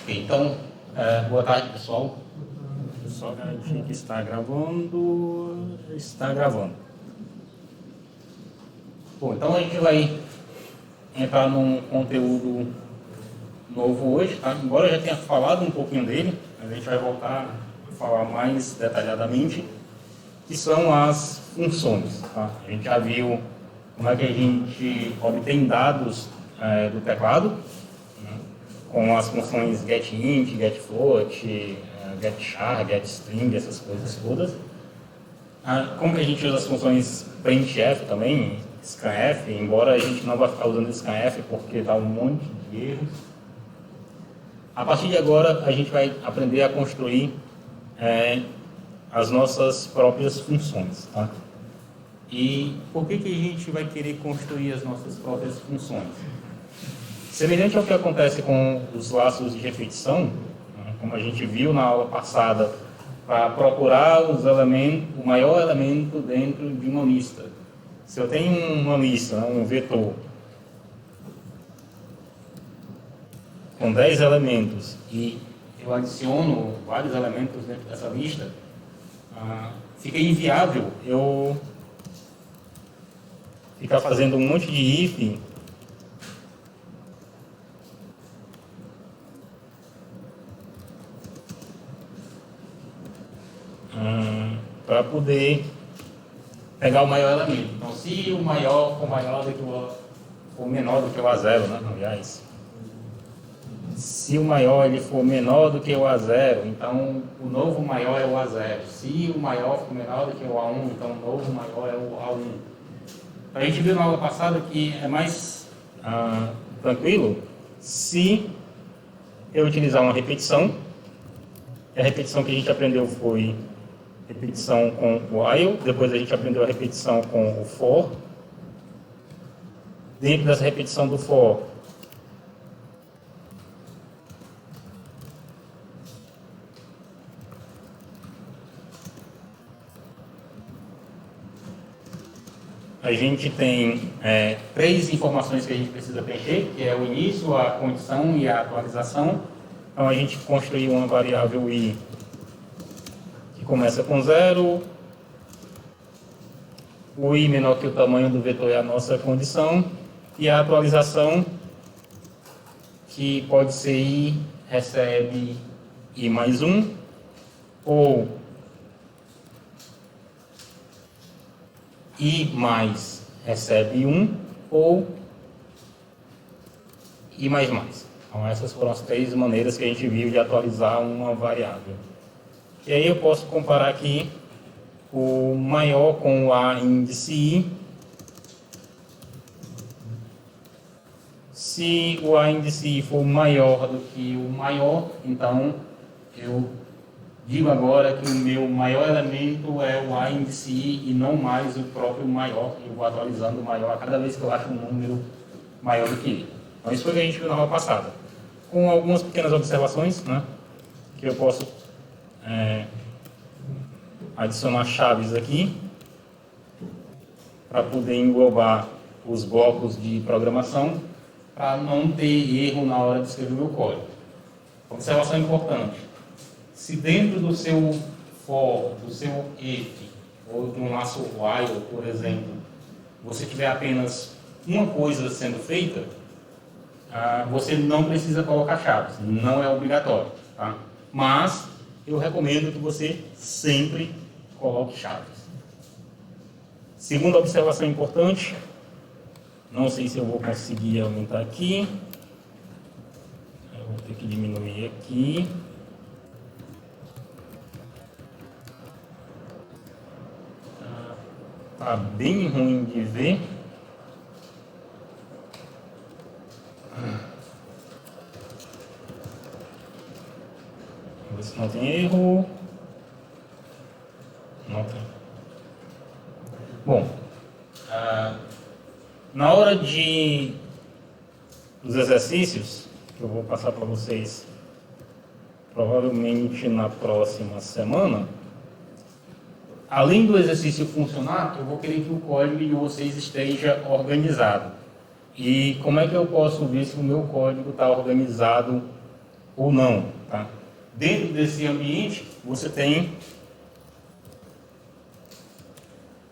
Então, boa tarde, pessoal. Deixa eu só garantir que está gravando. Está gravando. Bom, então a gente vai entrar num conteúdo novo hoje, tá? Embora eu já tenha falado um pouquinho dele, a gente vai voltar a falar mais detalhadamente, que são as funções, tá? A gente já viu como é que a gente obtém dados do teclado, né? Com as funções getInt, getFloat, getChar, getString, essas coisas todas. Como que a gente usa as funções printf também, scanf, embora a gente não vá ficar usando scanf porque dá um monte de erros. A partir de agora, a gente vai aprender a construir as nossas próprias funções, tá? E por que a gente vai querer construir as nossas próprias funções? Semelhante ao que acontece com os laços de repetição, né, como a gente viu na aula passada, para procurar o maior elemento dentro de uma lista. Se eu tenho uma lista, um vetor, com 10 elementos e eu adiciono vários elementos dentro dessa lista, fica inviável eu ficar fazendo um monte de if para poder pegar o maior elemento. Então, se o maior for maior do que for menor do que o A0, né? Aliás, se o maior ele for menor do que o A0, então o novo maior é o A0. Se o maior for menor do que o A1, então o novo maior é o A1. A gente viu na aula passada que é mais tranquilo se eu utilizar uma repetição. A repetição que a gente aprendeu foi repetição com o while, depois a gente aprendeu a repetição com o for. Dentro dessa repetição do for, a gente tem 3 informações que a gente precisa preencher, que é o início, a condição e a atualização. Então a gente construiu uma variável i que começa com 0, o i menor que o tamanho do vetor é a nossa condição, e a atualização, que pode ser i recebe i mais 1, ou i mais recebe 1, ou i mais mais. Então essas foram as 3 maneiras que a gente viu de atualizar uma variável. E aí eu posso comparar aqui o maior com o a índice i. Se o a índice i for maior do que o maior, então eu digo agora que o meu maior elemento é o a índice i e não mais o próprio maior. Eu vou atualizando o maior a cada vez que eu acho um número maior do que i. Então isso foi o que a gente viu na aula passada. Com algumas pequenas observações, né, que eu posso adicionar chaves aqui para poder englobar os blocos de programação para não ter erro na hora de escrever o meu código. Observação importante: se dentro do seu for, do seu if ou de um laço while, por exemplo, você tiver apenas uma coisa sendo feita, você não precisa colocar chaves, não é obrigatório, tá? Mas eu recomendo que você sempre coloque chaves. Segunda observação importante, não sei se eu vou conseguir aumentar aqui, eu vou ter que diminuir aqui. Tá bem ruim de ver. Vamos ver se não tem erro. Não tem. Bom, na hora dos exercícios, que eu vou passar para vocês provavelmente na próxima semana, além do exercício funcionar, eu vou querer que o código de vocês esteja organizado. E como é que eu posso ver se o meu código está organizado ou não. Tá? Dentro desse ambiente, você tem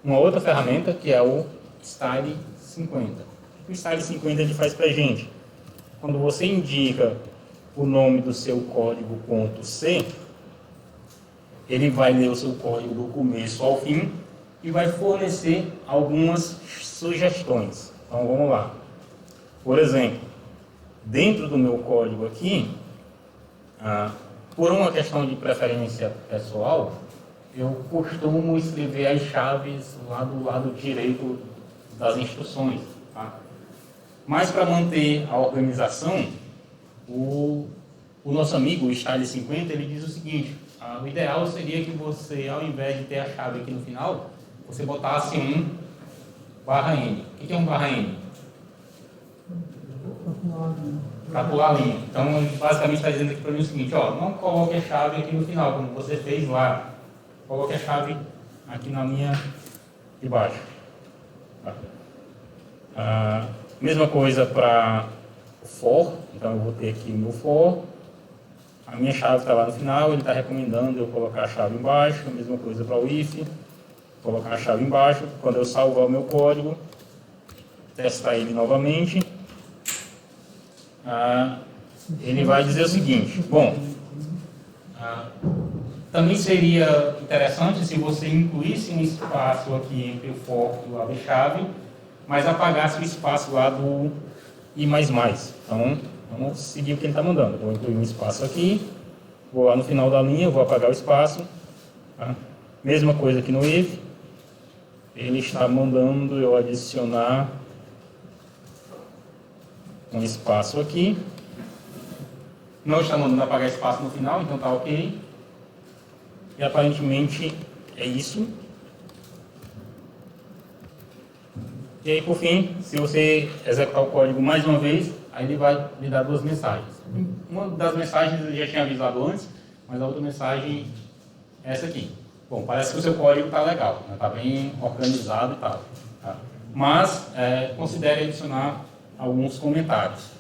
uma outra ferramenta que é o Style 50. O que o Style 50 ele faz para a gente? Quando você indica o nome do seu código .c, ele vai ler o seu código do começo ao fim e vai fornecer algumas sugestões. Então vamos lá. Por exemplo, dentro do meu código aqui, por uma questão de preferência pessoal, eu costumo escrever as chaves lá do lado direito das instruções. Tá? Mas para manter a organização, o nosso amigo, o Style 50, ele diz o seguinte: o ideal seria que você, ao invés de ter a chave aqui no final, você botasse um /n. O que é um /n? Para pular a linha. Então, ele basicamente está dizendo aqui para mim o seguinte: não coloque a chave aqui no final, como você fez lá. Coloque a chave aqui na linha de baixo. Mesma coisa para o for. Então, eu vou ter aqui o meu for. A minha chave está lá no final, ele está recomendando eu colocar a chave embaixo. A mesma coisa para o if. Colocar a chave embaixo. Quando eu salvar o meu código, testar ele novamente, ele vai dizer o seguinte: bom, também seria interessante se você incluísse um espaço aqui entre o for e o abre-chave, mas apagasse o espaço lá do i++. Então, vamos seguir o que ele está mandando. Vou incluir um espaço aqui, vou lá no final da linha, vou apagar o espaço. Tá? Mesma coisa aqui no if. Ele está mandando eu adicionar um espaço aqui. Não está mandando apagar espaço no final, então está ok. E aparentemente é isso. E aí, por fim, se você executar o código mais uma vez, aí ele vai lhe dar duas mensagens. Uma das mensagens eu já tinha avisado antes, mas a outra mensagem é essa aqui. Bom, parece que o seu código está legal, está bem organizado e tal. Tá? Mas considere adicionar alguns comentários.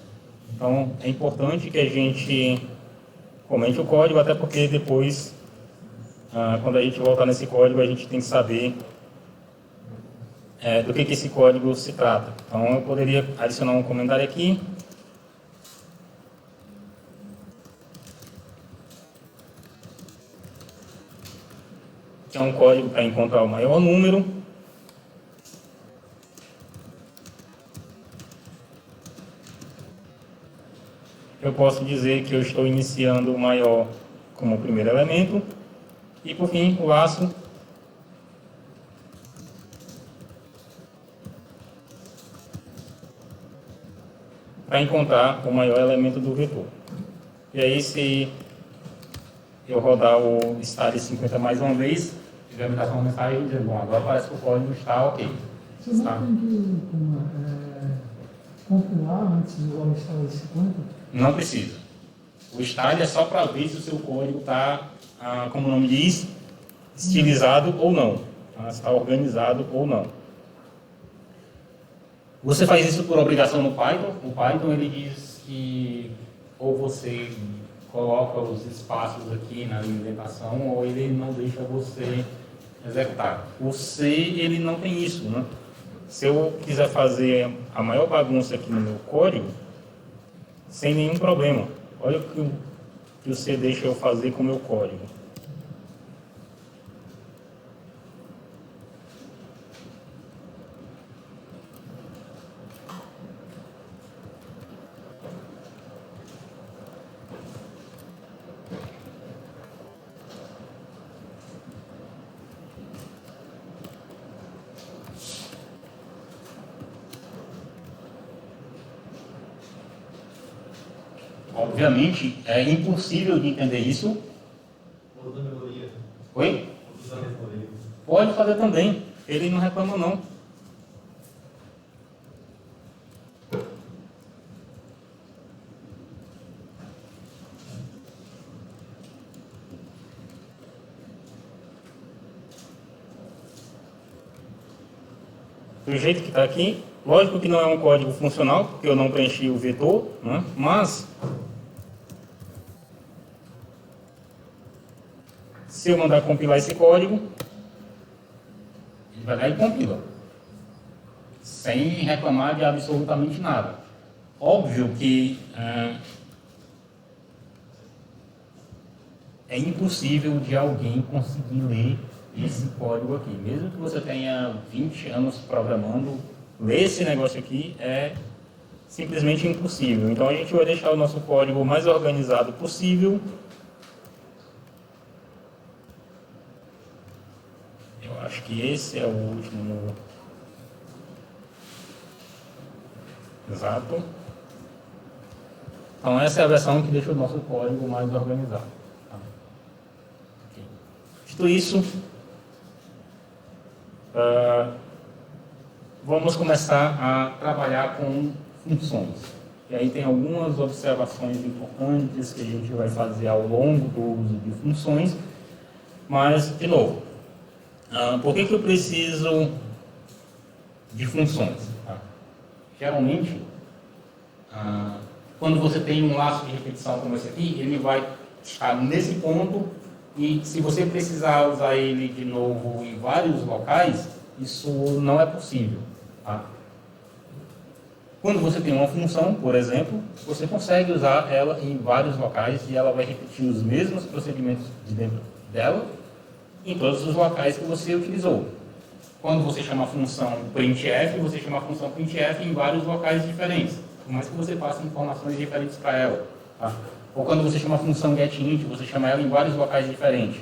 Então, é importante que a gente comente o código, até porque depois, quando a gente voltar nesse código, a gente tem que saber do que esse código se trata. Então, eu poderia adicionar um comentário aqui. Que é um código para encontrar o maior número. Eu posso dizer que eu estou iniciando o maior como primeiro elemento. E, por fim, o laço para encontrar o maior elemento do vetor. E aí, se eu rodar o Style 50 mais uma vez, ele vai me dar uma mensagem dizendo: bom, agora parece que o código está ok. Você não tem que compilar antes de usar o Style 50? Não precisa. O Style é só para ver se o seu código está, como o nome diz, estilizado ou não. Tá? Está organizado ou não. Você faz isso por obrigação no Python. O Python ele diz que ou você coloca os espaços aqui na indentação ou ele não deixa você executar. O C ele não tem isso, né? Se eu quiser fazer a maior bagunça aqui no meu código, sem nenhum problema. Olha o que o C deixa eu fazer com o meu código. Obviamente, é impossível de entender isso. Oi? Pode fazer também. Ele não reclama, não. Do jeito que está aqui, lógico que não é um código funcional, porque eu não preenchi o vetor, né? Mas se eu mandar compilar esse código, ele vai lá e compila, sem reclamar de absolutamente nada. Óbvio que é impossível de alguém conseguir ler esse código aqui. Mesmo que você tenha 20 anos programando, ler esse negócio aqui é simplesmente impossível. Então a gente vai deixar o nosso código o mais organizado possível. Eu acho que esse é o último. Exato. Então essa é a versão que deixa o nosso código mais organizado. Tá? Okay. Dito isso, vamos começar a trabalhar com funções. E aí tem algumas observações importantes que a gente vai fazer ao longo do uso de funções. Mas, de novo, por que eu preciso de funções? Tá? Geralmente, quando você tem um laço de repetição como esse aqui, ele vai estar nesse ponto e se você precisar usar ele de novo em vários locais, isso não é possível. Tá? Quando você tem uma função, por exemplo, você consegue usar ela em vários locais e ela vai repetir os mesmos procedimentos de dentro dela em todos os locais que você utilizou. Quando você chama a função printf, você chama a função printf em vários locais diferentes, por mais que você passe informações diferentes para ela. Tá? Ou quando você chama a função getInt, você chama ela em vários locais diferentes.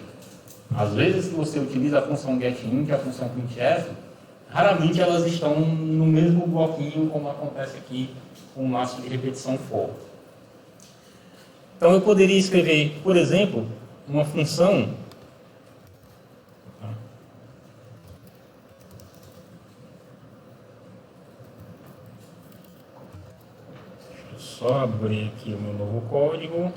Às vezes que você utiliza a função getInt e a função printf, raramente elas estão no mesmo bloquinho como acontece aqui com o laço de repetição for. Então eu poderia escrever, por exemplo, uma função só abrir aqui o meu novo código.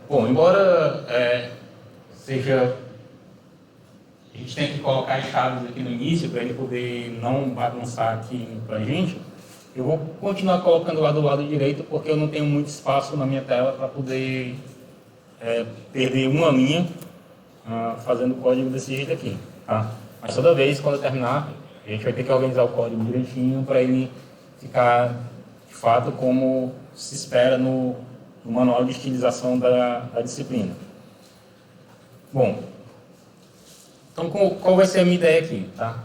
Bom, embora seja... A gente tem que colocar as chaves aqui no início para ele poder não bagunçar aqui para a gente. Eu vou continuar colocando lá do lado direito porque eu não tenho muito espaço na minha tela para poder perder uma linha fazendo o código desse jeito aqui. Tá? Mas toda vez, quando eu terminar, a gente vai ter que organizar o código direitinho para ele ficar, de fato, como se espera no manual de estilização da disciplina. Bom, então qual vai ser a minha ideia aqui? Tá?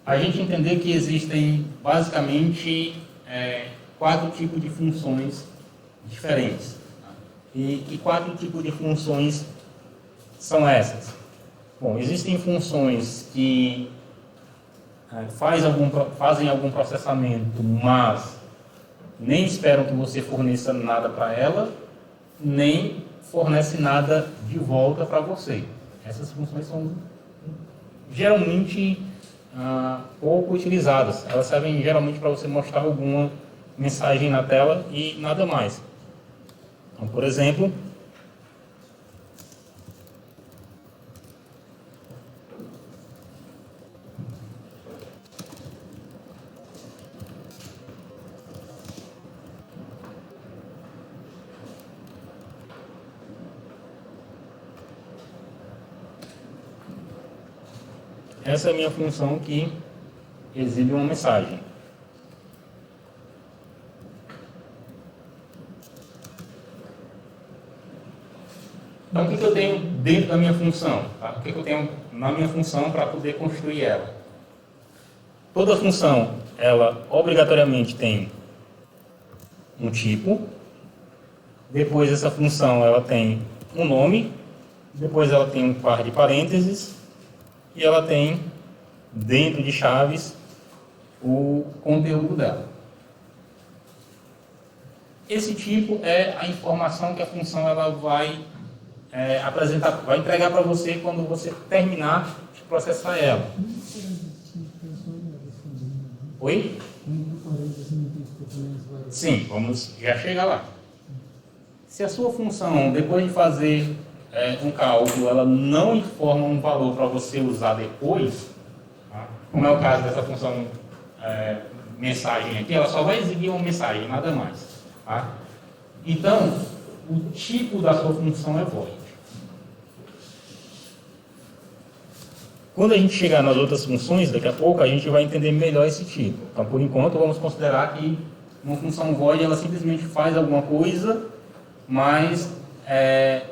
A gente entender que existem basicamente 4 tipos de funções diferentes. Tá? E que 4 tipos de funções são essas? Bom, existem funções que fazem algum processamento, mas nem esperam que você forneça nada para ela, nem fornece nada de volta para você. Essas funções são geralmente pouco utilizadas. Elas servem geralmente para você mostrar alguma mensagem na tela e nada mais. Então, por exemplo, essa é a minha função que exibe uma mensagem. Então, o que eu tenho dentro da minha função? Tá? O que eu tenho na minha função para poder construir ela? Toda função, ela obrigatoriamente tem um tipo. Depois, essa função ela tem um nome. Depois, ela tem um par de parênteses. E ela tem, dentro de chaves, o conteúdo dela. Esse tipo é a informação que a função ela vai apresentar, vai entregar para você quando você terminar de processar ela. Oi? Sim, vamos já chegar lá. Se a sua função, depois de fazer um cálculo ela não informa um valor para você usar depois, tá? Como é o caso dessa função mensagem aqui, ela só vai exibir uma mensagem, nada mais. Tá? Então, o tipo da sua função é void. Quando a gente chegar nas outras funções, daqui a pouco a gente vai entender melhor esse tipo. Então, por enquanto, vamos considerar que uma função void ela simplesmente faz alguma coisa, mas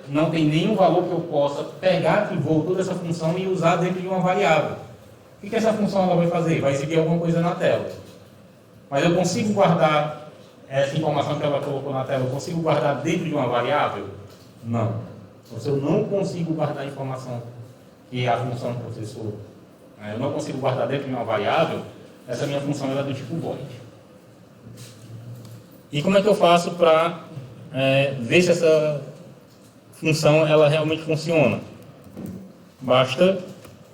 não tem nenhum valor que eu possa pegar que voltou dessa função e usar dentro de uma variável. O que essa função ela vai fazer? Vai exibir alguma coisa na tela. Mas eu consigo guardar essa informação que ela colocou na tela, eu consigo guardar dentro de uma variável? Não. Então, se eu não consigo guardar a informação que a função processou, eu não consigo guardar dentro de uma variável, essa minha função é do tipo void. E como é que eu faço para ver se essa função ela realmente funciona? Basta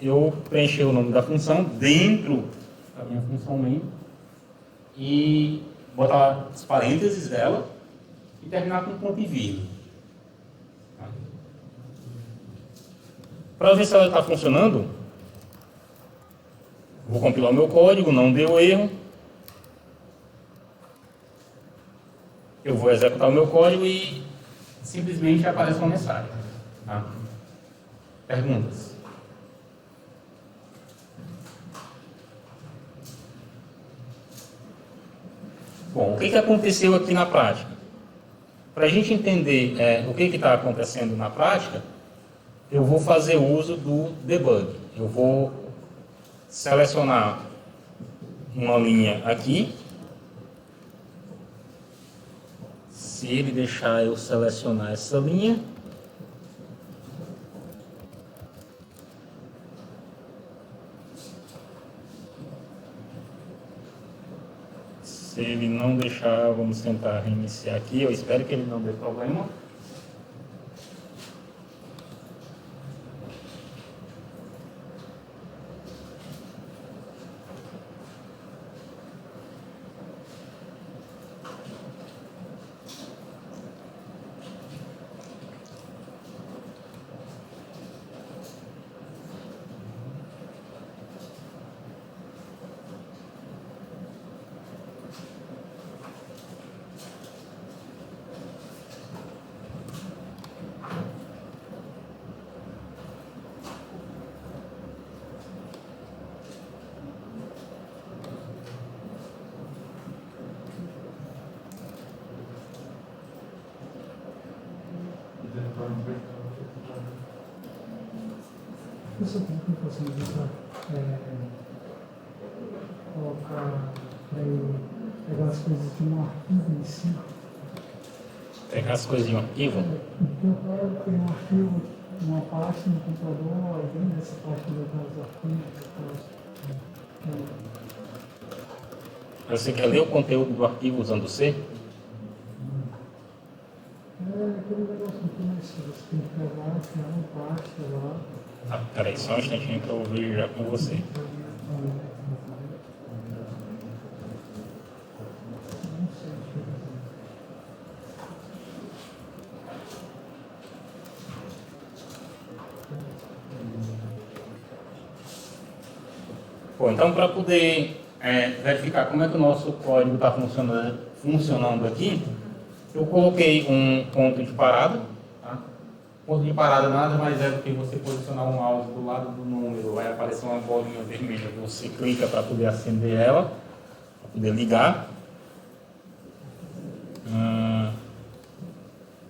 eu preencher o nome da função dentro da minha função main e botar os parênteses dela e terminar com ponto e vírgula. Para ver se ela está funcionando, vou compilar o meu código, não deu erro. Eu vou executar o meu código e simplesmente aparece uma mensagem. Tá? Perguntas? Bom, o que aconteceu aqui na prática? Para a gente entender o que está acontecendo na prática, eu vou fazer uso do debug. Eu vou selecionar uma linha aqui. Se ele deixar eu selecionar essa linha, se ele não deixar, vamos tentar reiniciar aqui. Eu espero que ele não dê problema. Você tem que possibilitar colocar para ele pegar as coisas de um arquivo em si. Pegar as coisas de um arquivo? Então, eu tenho um arquivo, uma pasta no computador, aí dentro dessa pasta eu tenho os arquivos. Você quer ler o conteúdo do arquivo usando C? Aquele negócio que você tem que pegar, criar uma pasta lá. Peraí, só um instantinho que eu vejo já com você. Bom, então para poder verificar como é que o nosso código está funcionando aqui, eu coloquei um ponto de parada. Tá? Ponto de parada nada mais é do que você posicionar o mouse do lado do número, vai aparecer uma bolinha vermelha, você clica para poder acender ela, para poder ligar.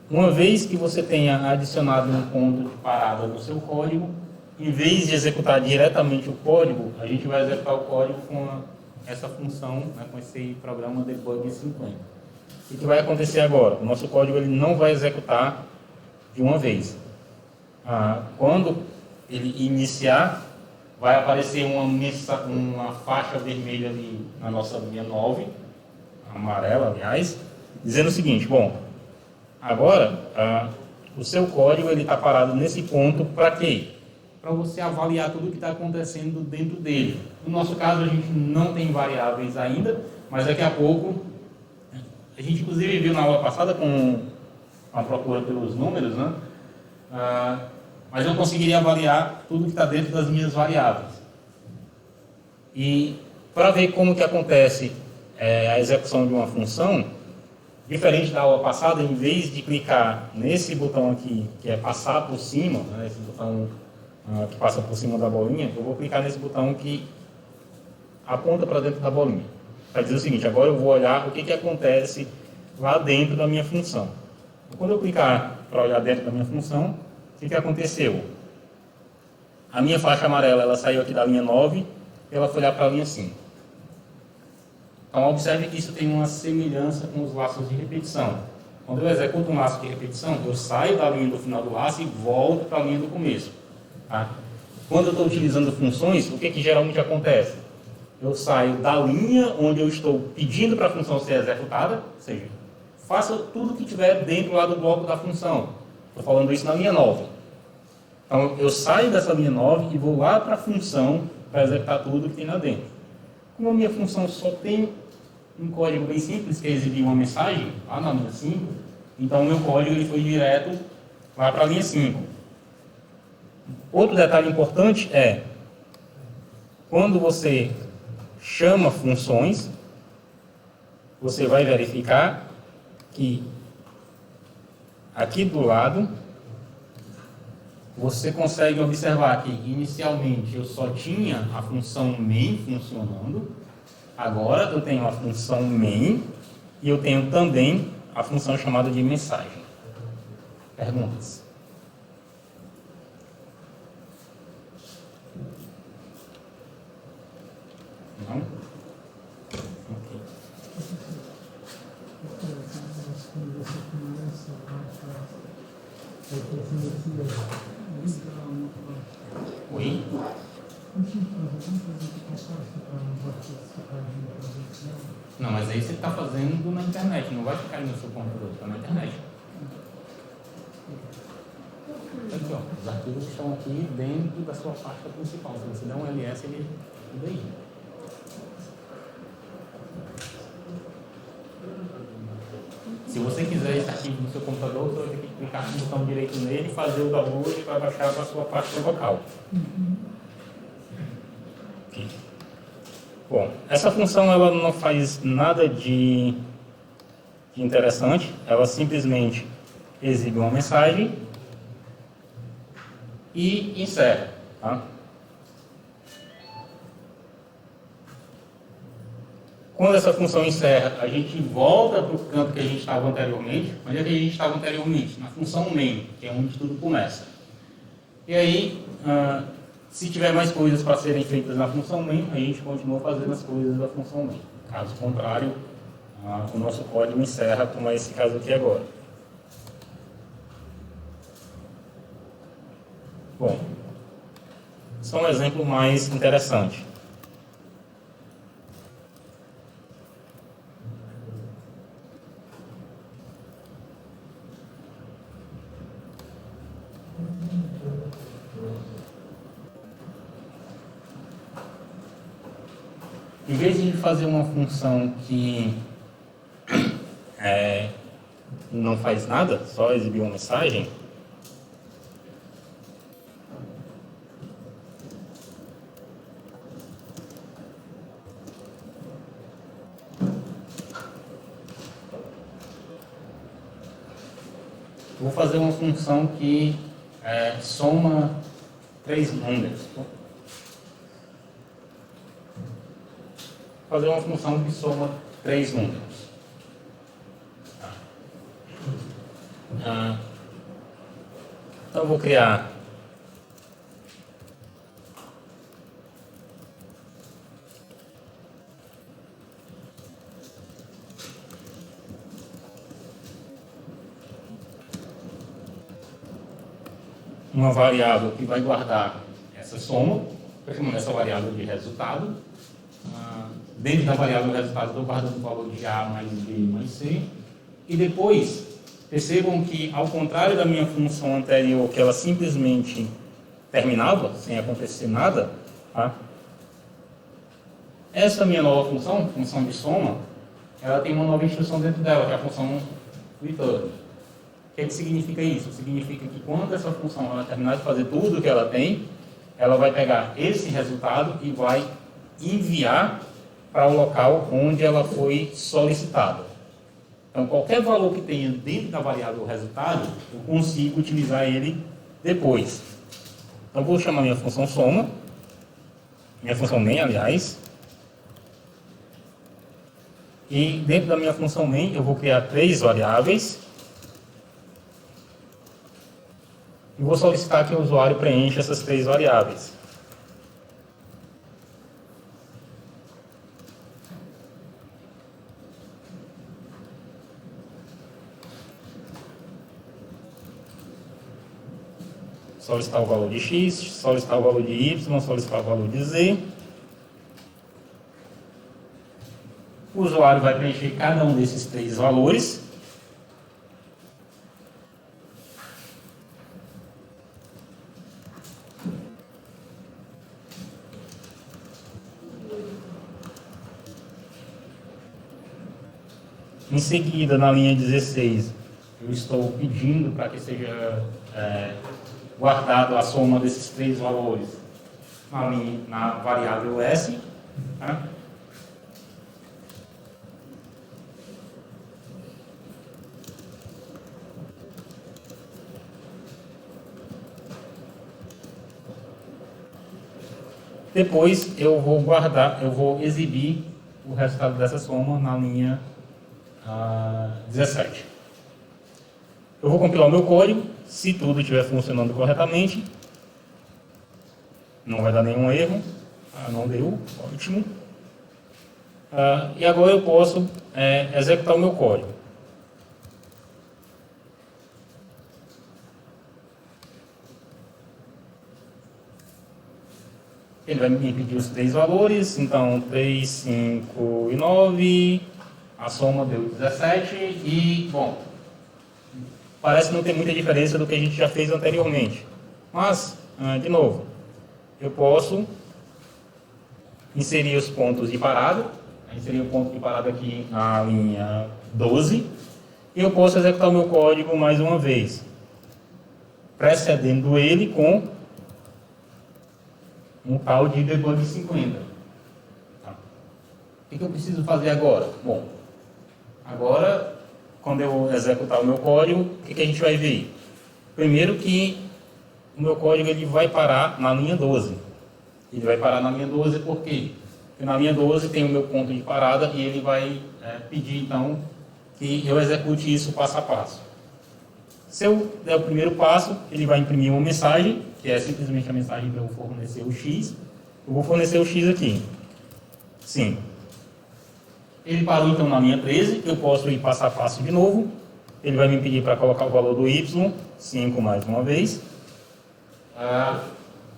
Uma vez que você tenha adicionado um ponto de parada no seu código, em vez de executar diretamente o código, a gente vai executar o código com essa função, né, com esse programa debug 50. O que vai acontecer agora? O nosso código ele não vai executar de uma vez. Quando ele iniciar, vai aparecer uma faixa vermelha ali na nossa linha 9, amarela, aliás, dizendo o seguinte: bom, agora o seu código está parado nesse ponto para quê? Para você avaliar tudo o que está acontecendo dentro dele. No nosso caso, a gente não tem variáveis ainda, mas daqui a pouco, a gente inclusive viu na aula passada com a procura pelos números, né? mas eu conseguiria avaliar tudo que está dentro das minhas variáveis. E para ver como que acontece a execução de uma função, diferente da aula passada, em vez de clicar nesse botão aqui, que é passar por cima, né, esse botão que passa por cima da bolinha, eu vou clicar nesse botão que aponta para dentro da bolinha. Para dizer o seguinte, agora eu vou olhar o que acontece lá dentro da minha função. Quando eu clicar para olhar dentro da minha função, o que aconteceu? A minha faixa amarela ela saiu aqui da linha 9 e ela foi lá para a linha 5. Então, observe que isso tem uma semelhança com os laços de repetição. Quando eu executo um laço de repetição, eu saio da linha do final do laço e volto para a linha do começo. Tá? Quando eu estou utilizando funções, o que geralmente acontece? Eu saio da linha onde eu estou pedindo para a função ser executada, ou seja, faça tudo que tiver dentro lá do bloco da função. Estou falando isso na linha 9. Então, eu saio dessa linha 9 e vou lá para a função para executar tudo que tem lá dentro. Como a minha função só tem um código bem simples, que é exibir uma mensagem lá na linha 5, então o meu código ele foi direto lá para a linha 5. Outro detalhe importante é, quando você chama funções, você vai verificar que aqui do lado você consegue observar que inicialmente eu só tinha a função main funcionando, agora eu tenho a função main e eu tenho também a função chamada de mensagem. Perguntas? Não? Ok. Oi? Não, mas aí você está fazendo na internet, não vai ficar aí no seu computador, está na internet. Aqui, ó, os arquivos estão aqui dentro da sua pasta principal. Se você der um ls, ele tudo aí. Se você quiser esse arquivo no seu computador, você vai ter que clicar no botão direito nele e fazer o download para baixar para a sua pasta local. Okay. Bom, essa função ela não faz nada de interessante, ela simplesmente exibe uma mensagem e encerra. Tá? Quando essa função encerra, a gente volta para o canto que a gente estava anteriormente. Onde é que a gente estava anteriormente? Na função main, que é onde tudo começa. E aí, se tiver mais coisas para serem feitas na função main, a gente continua fazendo as coisas da função main. Caso contrário, o nosso código encerra, como é esse caso aqui agora. Bom, só um exemplo mais interessante. Em vez de fazer uma função que não faz nada, só exibir uma mensagem, vou fazer uma função que soma 3 números. Fazer uma função que soma 3 números. Então eu vou criar uma variável que vai guardar essa soma, chamando essa variável de resultado. Dentro da variável de resultado, estou guardando o valor de A mais B mais C. E depois, percebam que, ao contrário da minha função anterior, que ela simplesmente terminava, sem acontecer nada, tá? Essa minha nova função de soma, ela tem uma nova instrução dentro dela, que é a função return. que significa isso? Significa que quando essa função ela terminar de fazer tudo o que ela tem, ela vai pegar esse resultado e vai enviar para o local onde ela foi solicitada. Então, qualquer valor que tenha dentro da variável resultado, eu consigo utilizar ele depois. Então, vou chamar minha função soma, minha função main, aliás. E dentro da minha função main, eu vou criar 3 variáveis. E vou solicitar que o usuário preencha essas 3 variáveis. Solicitar o valor de x, solicitar o valor de y, solicitar o valor de z. O usuário vai preencher cada um desses 3 valores. Em seguida, na linha 16, eu estou pedindo para que seja guardado a soma desses 3 valores na variável S. Tá? Depois eu vou exibir o resultado dessa soma na linha 17. Eu vou compilar o meu código, se tudo estiver funcionando corretamente, não vai dar nenhum erro, não deu, ótimo. E agora eu posso executar o meu código. Ele vai me pedir os 3 valores, então 3, 5 e 9, a soma deu 17 e, bom, parece não ter muita diferença do que a gente já fez anteriormente. Mas, de novo, eu posso inserir os pontos de parada, inserir o ponto de parada aqui na linha 12, e eu posso executar o meu código mais uma vez, precedendo ele com um tal de debug 50. Tá. O que eu preciso fazer agora? Bom, agora, quando eu executar o meu código, o que a gente vai ver? Primeiro que o meu código ele vai parar na linha 12. Ele vai parar na linha 12 por quê? Porque na linha 12 tem o meu ponto de parada e ele vai pedir, então, que eu execute isso passo a passo. Se eu der o primeiro passo, ele vai imprimir uma mensagem, que é simplesmente a mensagem para eu fornecer o X. Eu vou fornecer o X aqui. Sim. Ele parou então na linha 13, eu posso ir passo a passo de novo. Ele vai me pedir para colocar o valor do Y, 5 mais uma vez.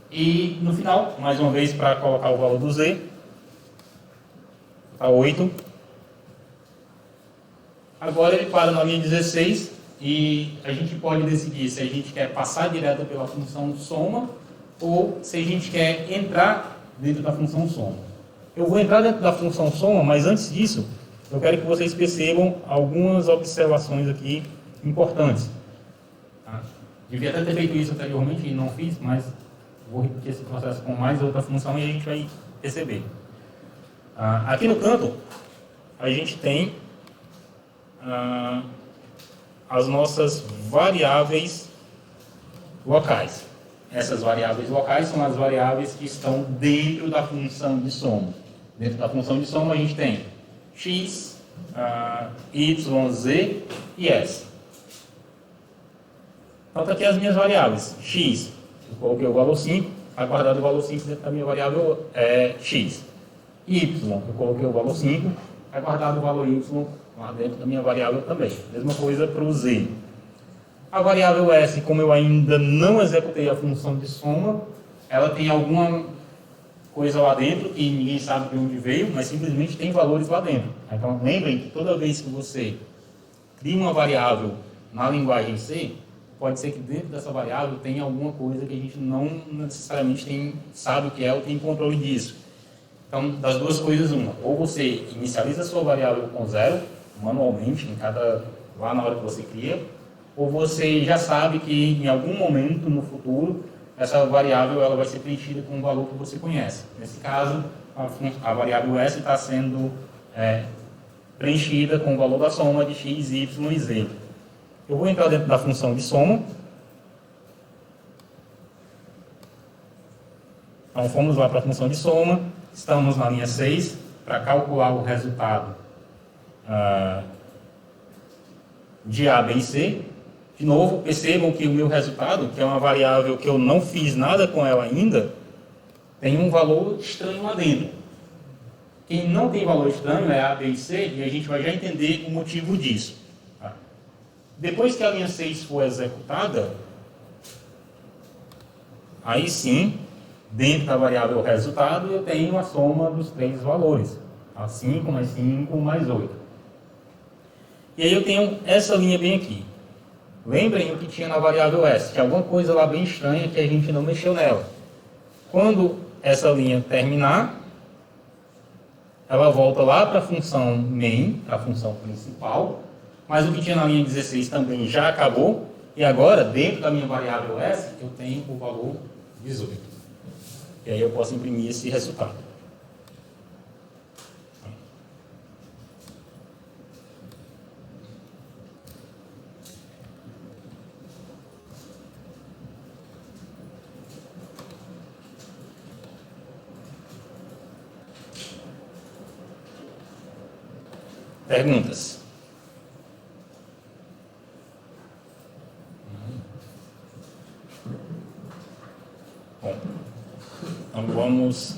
E no final, mais uma vez, para colocar o valor do Z, tá 8. Agora ele para na linha 16 e a gente pode decidir se a gente quer passar direto pela função soma ou se a gente quer entrar dentro da função soma. Eu vou entrar dentro da função soma, mas antes disso, eu quero que vocês percebam algumas observações aqui importantes. Tá? Devia até ter feito isso anteriormente e não fiz, mas vou repetir esse processo com mais outra função e a gente vai perceber. Aqui no canto, a gente tem as nossas variáveis locais. Essas variáveis locais são as variáveis que estão dentro da função de soma. Dentro da função de soma a gente tem x, y, z e s. Então está aqui as minhas variáveis. X, eu coloquei o valor 5, está guardado o valor 5 dentro da minha variável x. Y, eu coloquei o valor 5, está guardado o valor y lá dentro da minha variável também. Mesma coisa para o z. A variável s, como eu ainda não executei a função de soma, ela tem alguma coisa lá dentro que ninguém sabe de onde veio, mas simplesmente tem valores lá dentro. Então lembrem que toda vez que você cria uma variável na linguagem C, pode ser que dentro dessa variável tenha alguma coisa que a gente não necessariamente sabe o que é ou tem controle disso. Então, das duas coisas, uma. Ou você inicializa a sua variável com 0, manualmente, lá na hora que você cria, ou você já sabe que em algum momento no futuro essa variável ela vai ser preenchida com um valor que você conhece. Nesse caso, a variável S está sendo preenchida com o valor da soma de x, y e z. Eu vou entrar dentro da função de soma. Então, fomos lá para a função de soma. Estamos na linha 6 para calcular o resultado de A, B e C. De novo, percebam que o meu resultado, que é uma variável que eu não fiz nada com ela ainda, tem um valor estranho lá dentro. Quem não tem valor estranho é A, B e C, e a gente vai já entender o motivo disso. Tá? Depois que a linha 6 for executada, aí sim, dentro da variável resultado, eu tenho a soma dos três valores. 5 mais 5 mais 8. E aí eu tenho essa linha bem aqui. Lembrem o que tinha na variável S, que é alguma coisa lá bem estranha que a gente não mexeu nela. Quando essa linha terminar, ela volta lá para a função main, a função principal, mas o que tinha na linha 16 também já acabou, e agora, dentro da minha variável S, eu tenho o valor 18. E aí eu posso imprimir esse resultado. Perguntas? Bom, então vamos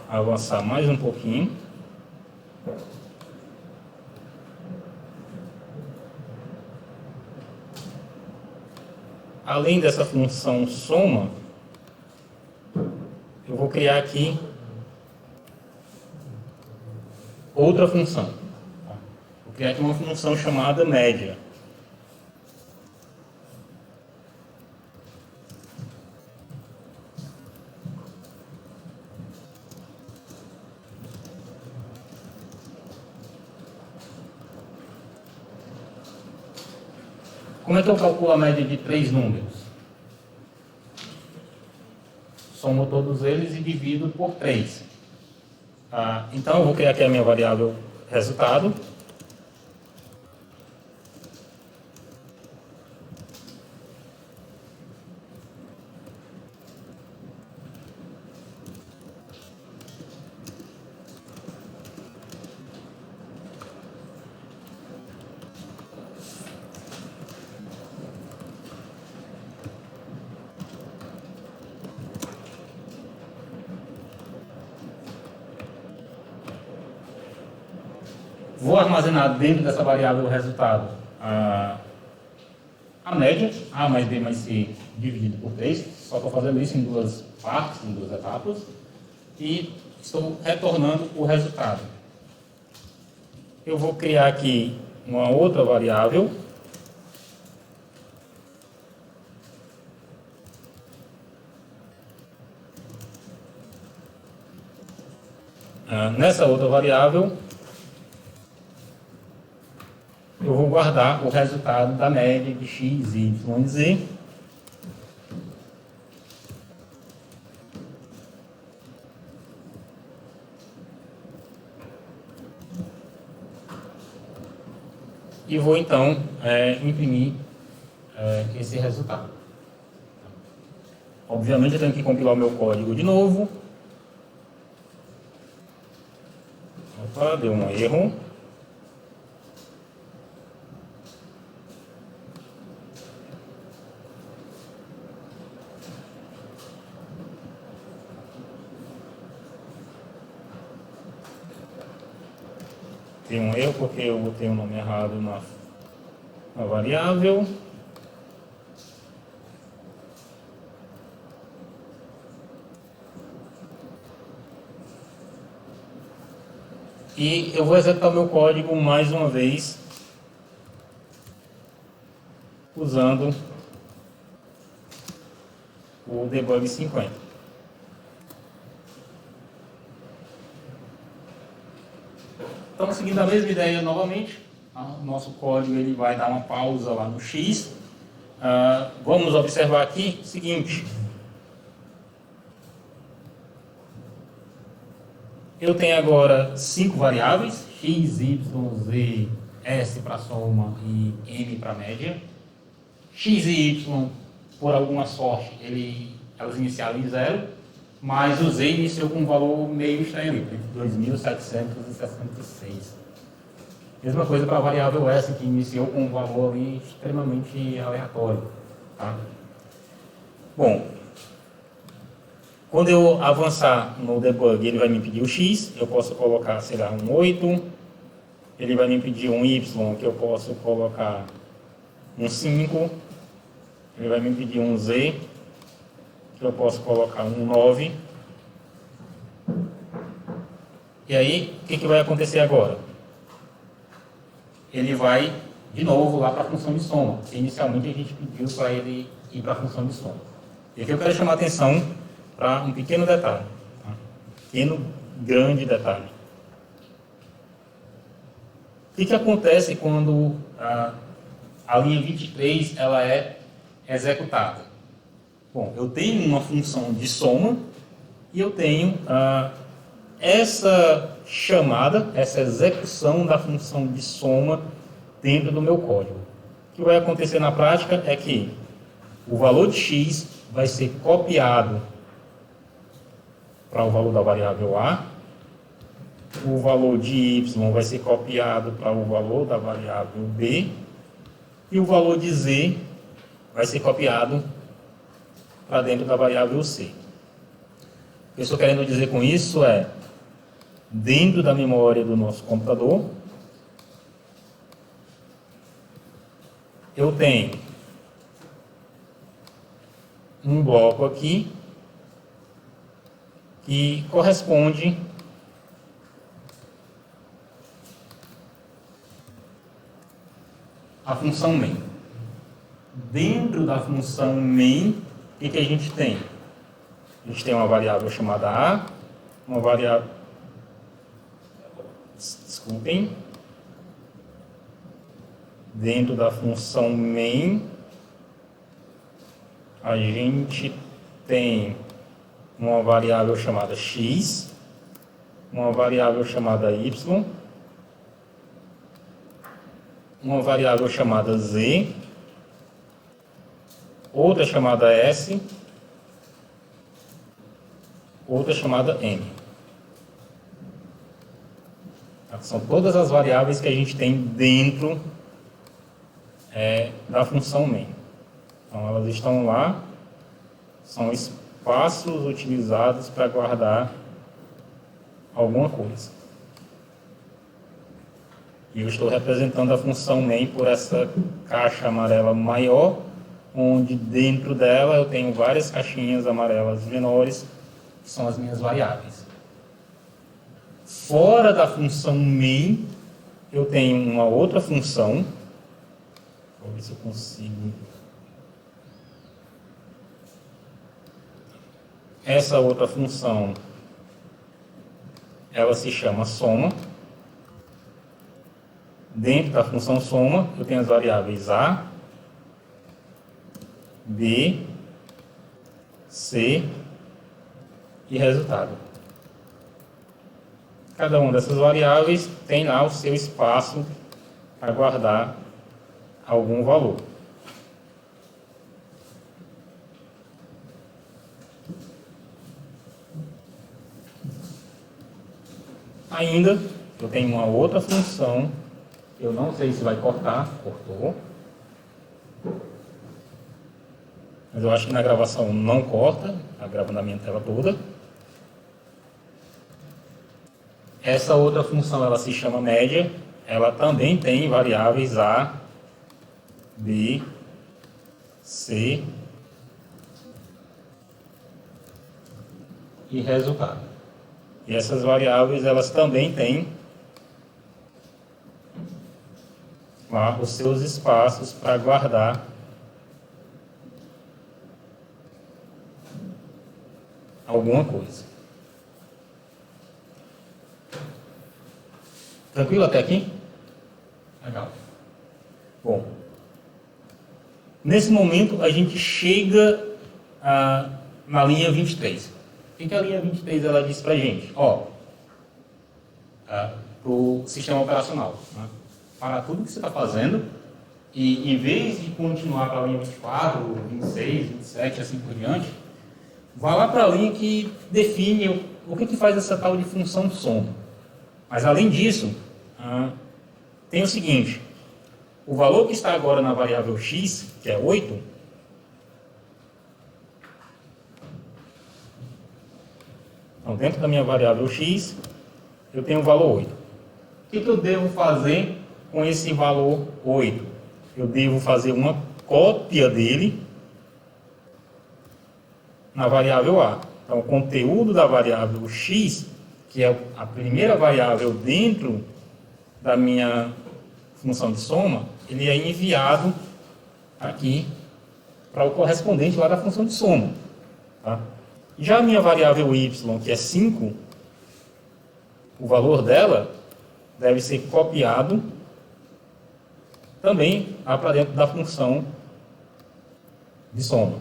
avançar mais um pouquinho. Além dessa função soma, eu vou criar aqui outra função. Vou criar aqui uma função chamada média. Como é que eu calculo a média de três números? Somo todos eles e divido por 3. Então, eu vou criar aqui a minha variável resultado. Vou armazenar dentro dessa variável resultado a média, A mais B mais C dividido por 3. Só estou fazendo isso em duas partes, em duas etapas. E estou retornando o resultado. Eu vou criar aqui uma outra variável. Nessa outra variável, eu vou guardar o resultado da média de x, y e z. E vou então imprimir esse resultado. Obviamente eu tenho que compilar o meu código de novo. Opa, deu um erro. Tem um erro porque eu botei o nome errado na variável. E eu vou executar o meu código mais uma vez usando o debug 50. Estamos seguindo a mesma ideia novamente. o nosso código ele vai dar uma pausa lá no x. Vamos observar aqui o seguinte. Eu tenho agora 5 variáveis, x, y, z, s para soma e m para média. X e y, por alguma sorte, elas iniciaram em 0, mas o z iniciou com um valor meio estranho ali, 2.766. Mesma coisa para a variável s, que iniciou com um valor ali extremamente aleatório. Tá? Bom, quando eu avançar no debug, ele vai me pedir o x, eu posso colocar, sei lá, um 8. Ele vai me pedir um y, que eu posso colocar um 5. Ele vai me pedir um z, que eu posso colocar um 9. E aí, o que vai acontecer agora? Ele vai, de novo, lá para a função de soma. Inicialmente, a gente pediu para ele ir para a função de soma. E aqui eu quero chamar a atenção para um pequeno detalhe. Tá? Pequeno, grande detalhe. O que acontece quando a linha 23 ela é executada? Bom, eu tenho uma função de soma e eu tenho essa chamada, essa execução da função de soma dentro do meu código. O que vai acontecer na prática é que o valor de x vai ser copiado para o valor da variável a, o valor de y vai ser copiado para o valor da variável b, e o valor de z vai ser copiado para dentro da variável c. O que eu estou querendo dizer com isso é, dentro da memória do nosso computador, eu tenho um bloco aqui que corresponde à função main. Dentro da função main, o que a gente tem? A gente tem uma variável chamada a, uma variável... Desculpem. Dentro da função main, a gente tem uma variável chamada x, uma variável chamada y, uma variável chamada z, outra chamada s, outra chamada m. São todas as variáveis que a gente tem dentro da função main. Então, elas estão lá, são espaços utilizados para guardar alguma coisa. E eu estou representando a função main por essa caixa amarela maior, onde dentro dela eu tenho várias caixinhas amarelas menores, que são as minhas variáveis. Fora da função main, eu tenho uma outra função. Vou ver se eu consigo. Essa outra função, ela se chama soma. Dentro da função soma, eu tenho as variáveis a, b, c e resultado. Cada uma dessas variáveis tem lá o seu espaço para guardar algum valor. Ainda, eu tenho uma outra função, eu não sei se vai cortar, cortou. Mas eu acho que na gravação não corta, está gravando a minha tela toda. Essa outra função, ela se chama média, ela também tem variáveis a, b, c e resultado. E essas variáveis, elas também têm lá os seus espaços para guardar alguma coisa. Tranquilo até aqui? Legal. Bom, nesse momento a gente chega na linha 23. O que a linha 23 ela diz para a gente? Ó, para o sistema operacional. Né? Para tudo que você está fazendo, e em vez de continuar para a linha 24, 26, 27 assim por diante, vá lá para a linha que define o que faz essa tal de função de soma. Mas além disso, tem o seguinte, o valor que está agora na variável x, que é 8, então dentro da minha variável x, eu tenho o valor 8. O que eu devo fazer com esse valor 8? Eu devo fazer uma cópia dele na variável a. Então, o conteúdo da variável x, que é a primeira variável dentro da minha função de soma, ele é enviado aqui para o correspondente lá da função de soma. Tá? Já a minha variável y, que é 5, o valor dela deve ser copiado também lá para dentro da função de soma.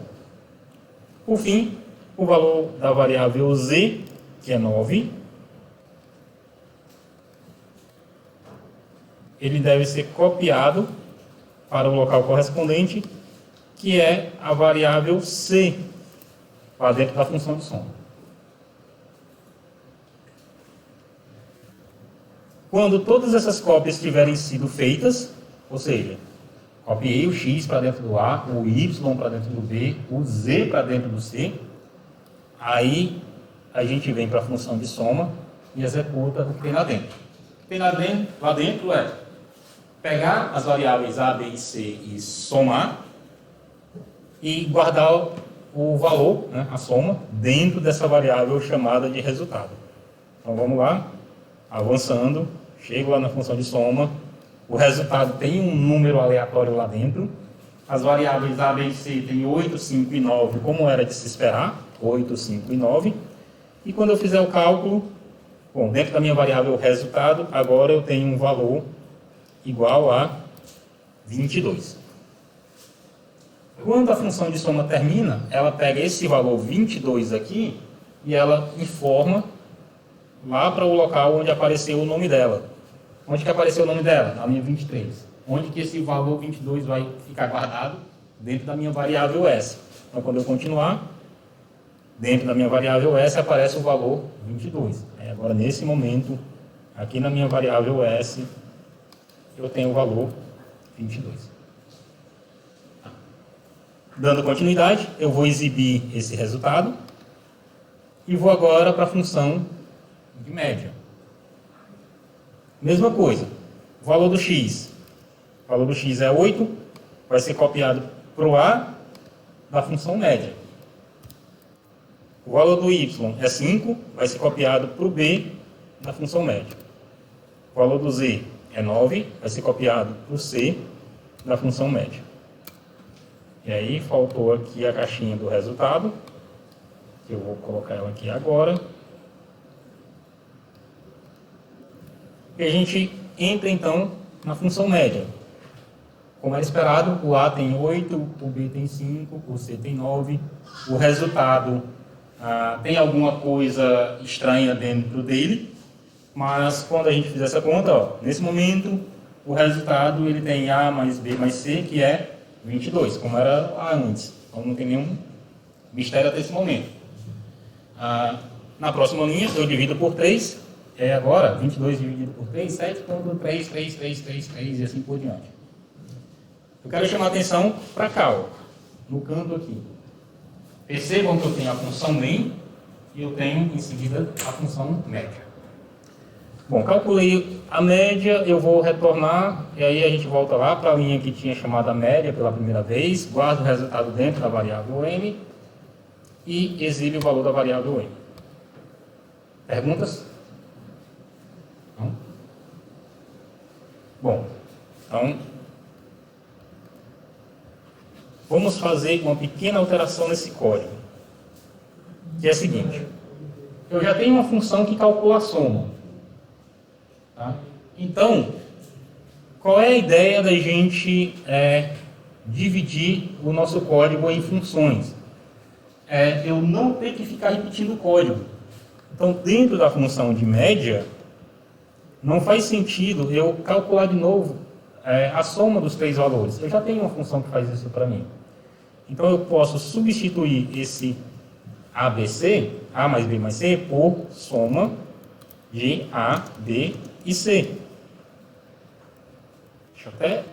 Por fim, o valor da variável z, que é 9, ele deve ser copiado para o local correspondente, que é a variável c, para dentro da função de soma. Quando todas essas cópias tiverem sido feitas, ou seja, copiei o x para dentro do A, o y para dentro do B, o z para dentro do C, aí a gente vem para a função de soma e executa o que tem lá dentro. O que tem lá dentro é pegar as variáveis A, B e C e somar e guardar o valor, né, a soma, dentro dessa variável chamada de resultado. Então vamos lá, avançando, chego lá na função de soma, o resultado tem um número aleatório lá dentro, as variáveis A, B e C tem 8, 5 e 9, como era de se esperar, 8, 5 e 9, e quando eu fizer o cálculo, bom, dentro da minha variável resultado, agora eu tenho um valor igual a 22. Quando a função de soma termina, ela pega esse valor 22 aqui e ela informa lá para o local onde apareceu o nome dela. Onde que apareceu o nome dela? Na linha 23. Onde que esse valor 22 vai ficar guardado? Dentro da minha variável S. Então, quando eu continuar, dentro da minha variável S aparece o valor 22. Agora, nesse momento, aqui na minha variável S, eu tenho o valor 22. Dando continuidade, eu vou exibir esse resultado e vou agora para a função de média. Mesma coisa, o valor do x. O valor do x é 8, vai ser copiado para o A da função média. O valor do y é 5, vai ser copiado para o B da função média. O valor do z é 9, vai ser copiado para o C da função média. E aí faltou aqui a caixinha do resultado, que eu vou colocar ela aqui agora. E a gente entra então na função média. Como era esperado, o A tem 8, o B tem 5, o C tem 9. O resultado tem alguma coisa estranha dentro dele, mas quando a gente fizer essa conta, ó, nesse momento, o resultado ele tem A mais B mais C, que é 22, como era lá antes. Então não tem nenhum mistério até esse momento. Na próxima linha, eu divido por 3. Agora, 22 dividido por 3, 7,33333 e assim por diante. Eu quero chamar a atenção para cá, ó, no canto aqui. Percebam que eu tenho a função main e eu tenho em seguida a função média. Bom, calculei a média, eu vou retornar e aí a gente volta lá para a linha que tinha chamada média pela primeira vez, guarda o resultado dentro da variável m e exibe o valor da variável m. Perguntas? Não? Bom, então vamos fazer uma pequena alteração nesse código, que é a seguinte: eu já tenho uma função que calcula a soma, tá? Então, qual é a ideia da gente dividir o nosso código em funções? Eu não ter que ficar repetindo o código. Então, dentro da função de média, não faz sentido eu calcular de novo a soma dos 3 valores. Eu já tenho uma função que faz isso para mim. Então, eu posso substituir esse ABC, A mais B mais C, por soma de A, B e C. Deixa eu até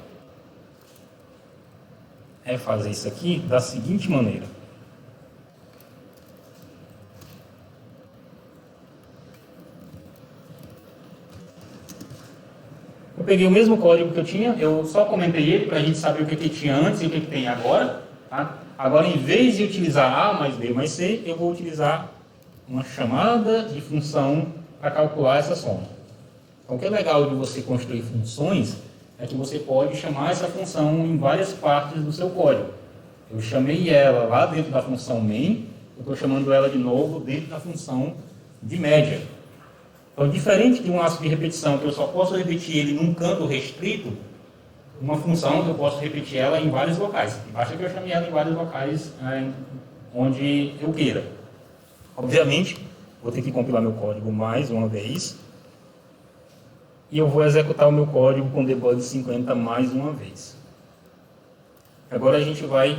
refazer isso aqui da seguinte maneira. Eu peguei o mesmo código que eu tinha, eu só comentei ele para a gente saber o que tinha antes e o que tem agora. Tá? Agora, em vez de utilizar A mais B mais C, eu vou utilizar uma chamada de função para calcular essa soma. Então, o que é legal de você construir funções é que você pode chamar essa função em várias partes do seu código. Eu chamei ela lá dentro da função main, eu estou chamando ela de novo dentro da função de média. Então, diferente de um laço de repetição, que eu só posso repetir ele num canto restrito, uma função eu posso repetir ela em vários locais. Basta que eu chame ela em vários locais onde eu queira. Obviamente, vou ter que compilar meu código mais uma vez. E eu vou executar o meu código com debug 50 mais uma vez. Agora a gente vai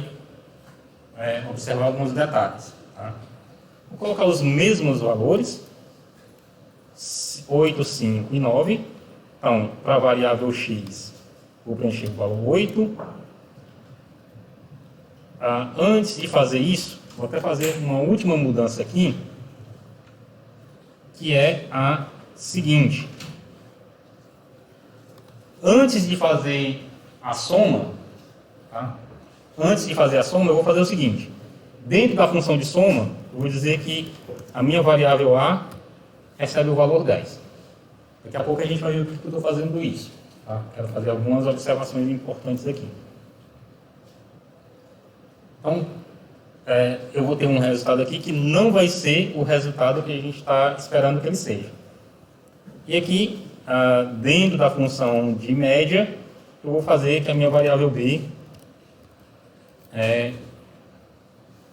observar alguns detalhes. Tá? Vou colocar os mesmos valores, 8, 5 e 9. Então, para a variável x, vou preencher o valor 8. Antes de fazer isso, vou até fazer uma última mudança aqui, que é a seguinte. Antes de fazer a soma, tá? Eu vou fazer o seguinte. Dentro da função de soma, eu vou dizer que a minha variável A recebe o valor 10. Daqui a pouco a gente vai ver o que eu estou fazendo isso. Tá? Quero fazer algumas observações importantes aqui. Então, eu vou ter um resultado aqui que não vai ser o resultado que a gente está esperando que ele seja. E aqui, dentro da função de média, eu vou fazer que a minha variável B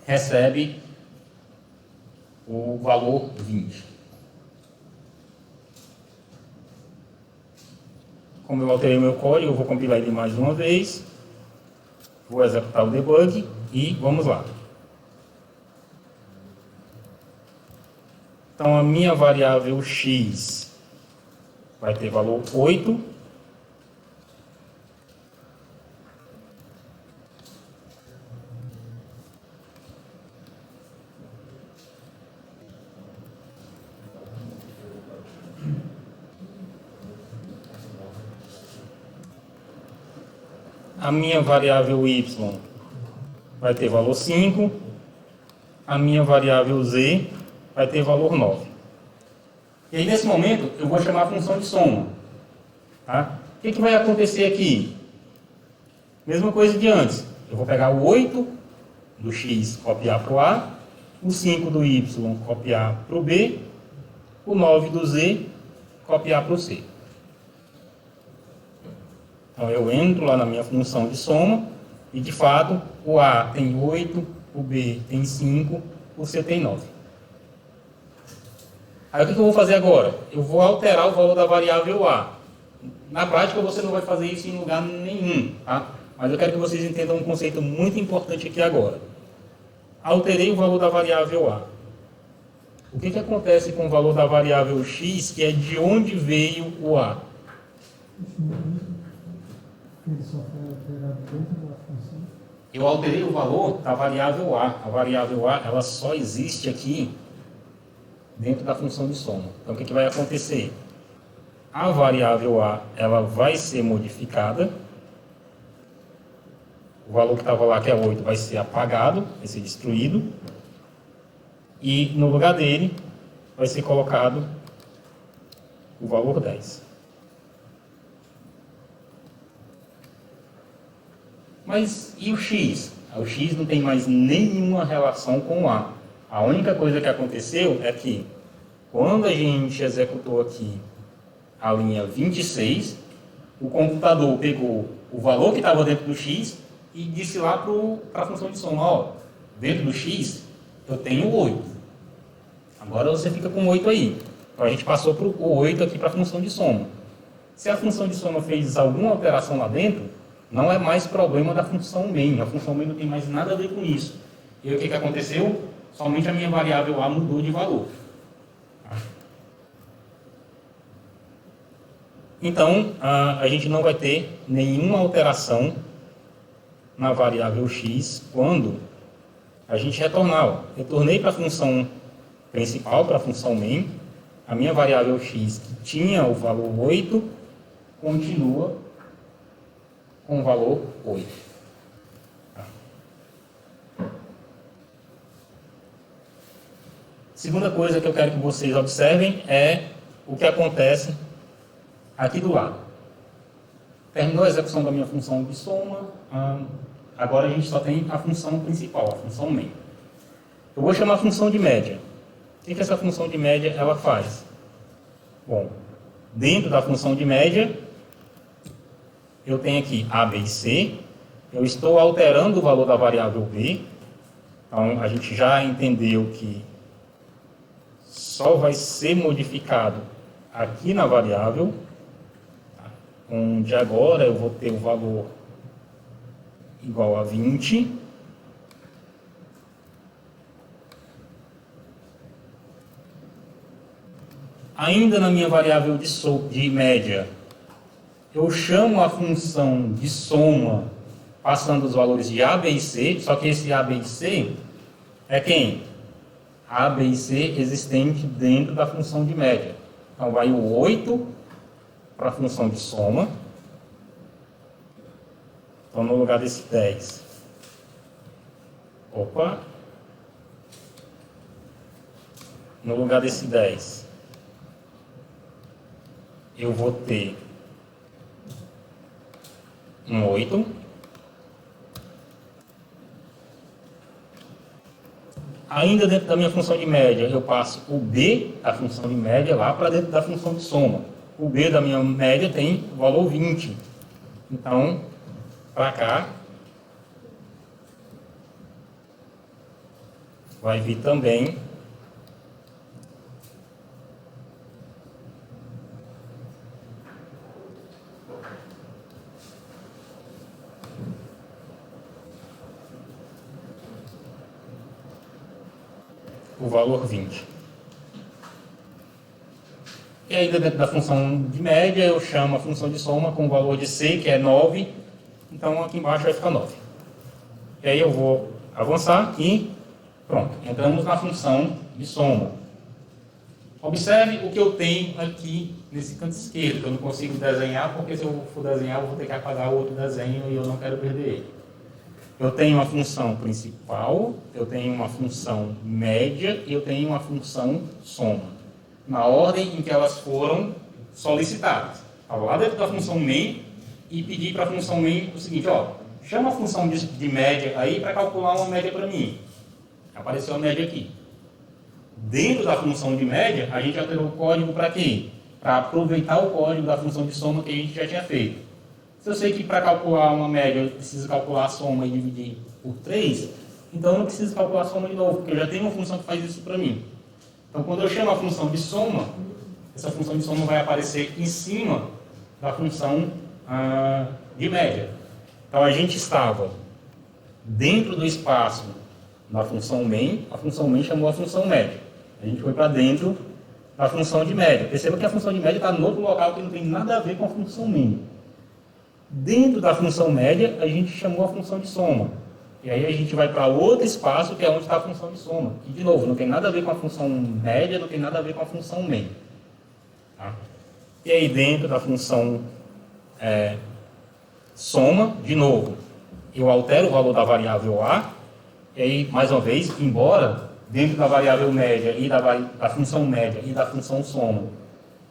recebe o valor 20. Como eu alterei o meu código, eu vou compilar ele mais uma vez. Vou executar o debug e vamos lá. Então, a minha variável x vai ter valor 8. A minha variável y vai ter valor 5. A minha variável z vai ter valor 9. E aí, nesse momento, eu vou chamar a função de soma. Tá? O que vai acontecer aqui? Mesma coisa de antes. Eu vou pegar o 8 do x, copiar para o A, o 5 do y, copiar para o B, o 9 do z, copiar para o C. Então, eu entro lá na minha função de soma e, de fato, o A tem 8, o B tem 5, o C tem 9. Aí, o que eu vou fazer agora? Eu vou alterar o valor da variável A. Na prática, você não vai fazer isso em lugar nenhum, tá? Mas eu quero que vocês entendam um conceito muito importante aqui agora. Alterei o valor da variável A. O que acontece com o valor da variável x, que é de onde veio o A? Ele só foi alterado dentro da função. Eu alterei o valor da variável A. A variável A, ela só existe aqui dentro da função de soma. Então, o que vai acontecer? A variável A, ela vai ser modificada. O valor que estava lá, que é 8, vai ser apagado, vai ser destruído. E no lugar dele, vai ser colocado o valor 10. Mas e o x? O x não tem mais nenhuma relação com o A. A única coisa que aconteceu é que, quando a gente executou aqui a linha 26, O computador pegou o valor que estava dentro do x e disse lá para a função de soma, ó, dentro do x eu tenho 8. Agora você fica com 8 aí. Então a gente passou o 8 aqui para a função de soma. Se a função de soma fez alguma alteração lá dentro, não é mais problema da função main. A função main não tem mais nada a ver com isso. E o que aconteceu? Somente a minha variável a mudou de valor. Então, a gente não vai ter nenhuma alteração na variável x quando a gente retornar. Ó. Retornei para a função principal, para a função main. A minha variável x, que tinha o valor 8, continua com o valor 8. Segunda coisa que eu quero que vocês observem é o que acontece aqui do lado. Terminou a execução da minha função de soma, agora a gente só tem a função principal, a função main. Eu vou chamar a função de média. O que essa função de média ela faz? Bom, dentro da função de média, eu tenho aqui A, B e C. Eu estou alterando o valor da variável B. Então, a gente já entendeu que só vai ser modificado aqui na variável, onde agora eu vou ter o valor igual a 20. Ainda na minha variável de média, eu chamo a função de soma passando os valores de A, B e C, só que esse A, B e C é quem? A, B e C existente dentro da função de média. Então vai o 8 para a função de soma. Então no lugar desse 10. No lugar desse 10, eu vou ter um 8. Ainda dentro da minha função de média, eu passo o B, a função de média, lá para dentro da função de soma. O B da minha média tem o valor 20. Então, para cá, vai vir também o valor 20. E ainda dentro da função de média, eu chamo a função de soma com o valor de C, que é 9. Então, aqui embaixo vai ficar 9. E aí eu vou avançar e pronto. Entramos na função de soma. Observe o que eu tenho aqui nesse canto esquerdo, que eu não consigo desenhar, porque se eu for desenhar, eu vou ter que apagar o outro desenho e eu não quero perder ele. Eu tenho uma função principal, eu tenho uma função média e eu tenho uma função soma, na ordem em que elas foram solicitadas. Estava lá dentro da função main e pedi para a função main o seguinte, ó, chama a função de média aí para calcular uma média para mim. Apareceu a média aqui. Dentro da função de média, a gente alterou o código para quê? Para aproveitar o código da função de soma que a gente já tinha feito. Se eu sei que para calcular uma média eu preciso calcular a soma e dividir por 3, então eu não preciso calcular a soma de novo, porque eu já tenho uma função que faz isso para mim. Então, quando eu chamo a função de soma, essa função de soma vai aparecer em cima da função de média. Então, a gente estava dentro do espaço da função main, a função main chamou a função média. A gente foi para dentro da função de média. Perceba que a função de média está em outro local que não tem nada a ver com a função main. Dentro da função média, a gente chamou a função de soma. E aí a gente vai para outro espaço, que é onde está a função de soma. E, de novo, não tem nada a ver com a função média, não tem nada a ver com a função main. Tá? E aí, dentro da função soma, de novo, eu altero o valor da variável A. E aí, mais uma vez, embora dentro da variável média e da função média e da função soma,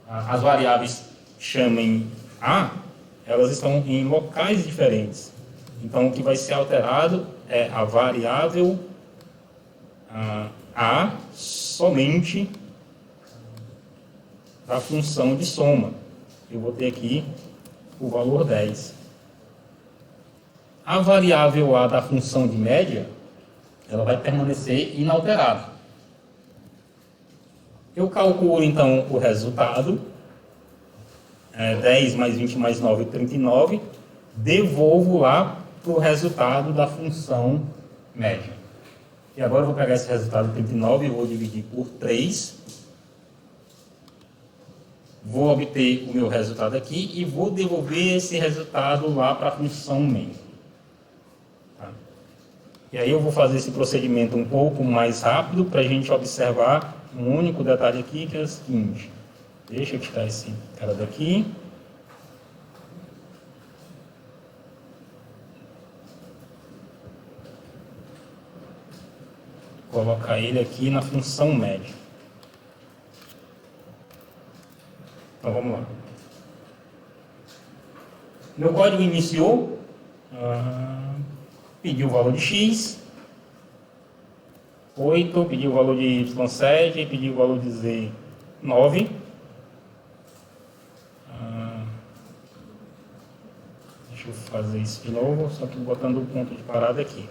as variáveis chamem A, elas estão em locais diferentes. Então, o que vai ser alterado é a variável A somente da função de soma. Eu vou ter aqui o valor 10. A variável A da função de média, ela vai permanecer inalterada. Eu calculo, então, o resultado, 10 mais 20 mais 9, 39, devolvo lá para o resultado da função média. E agora eu vou pegar esse resultado 39 e vou dividir por 3. Vou obter o meu resultado aqui e vou devolver esse resultado lá para a função main. Tá? E aí eu vou fazer esse procedimento um pouco mais rápido para a gente observar um único detalhe aqui, que é o seguinte. Deixa eu tirar esse cara daqui. Colocar ele aqui na função média. Então vamos lá. Meu código iniciou, pediu o valor de x, 8, pediu o valor de y 7, pediu o valor de z 9. Deixa eu fazer isso de novo, só que botando o ponto de parada aqui.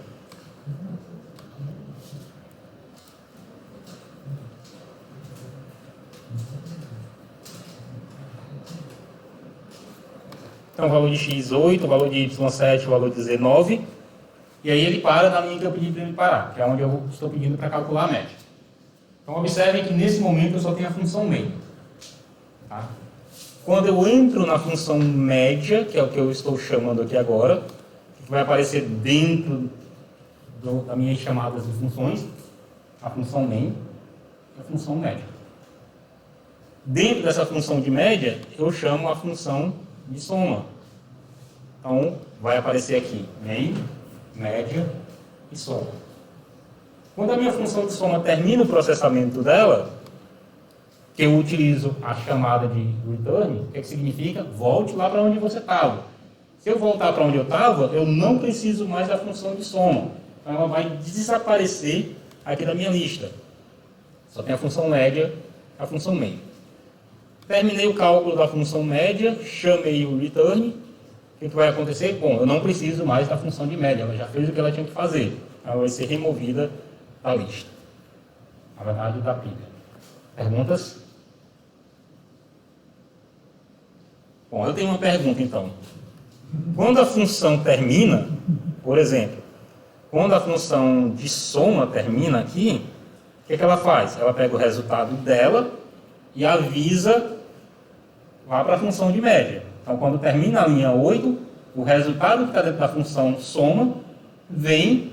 Então, o valor de x 8, o valor de y 7, o valor de z 9. E aí ele para na linha que eu pedi para ele parar, que é onde eu estou pedindo para calcular a média. Então, observem que nesse momento eu só tenho a função main. Tá? Quando eu entro na função média, que é o que eu estou chamando aqui agora, que vai aparecer dentro das minhas chamadas de funções, a função main e a função média. Dentro dessa função de média, eu chamo a função de soma. Então, vai aparecer aqui main, média e soma. Quando a minha função de soma termina o processamento dela, que eu utilizo a chamada de return, o que significa? Volte lá para onde você estava. Se eu voltar para onde eu estava, eu não preciso mais da função de soma. Então, ela vai desaparecer aqui da minha lista. Só tem a função média, a função main. Terminei o cálculo da função média, chamei o return. O que vai acontecer? Bom, eu não preciso mais da função de média, ela já fez o que ela tinha que fazer. Ela vai ser removida da lista. Na verdade, da pilha. Perguntas? Bom, eu tenho uma pergunta então. Quando a função termina, por exemplo, quando a função de soma termina aqui, o que ela faz? Ela pega o resultado dela e avisa lá para a função de média. Então, quando termina a linha 8, o resultado que está dentro da função soma vem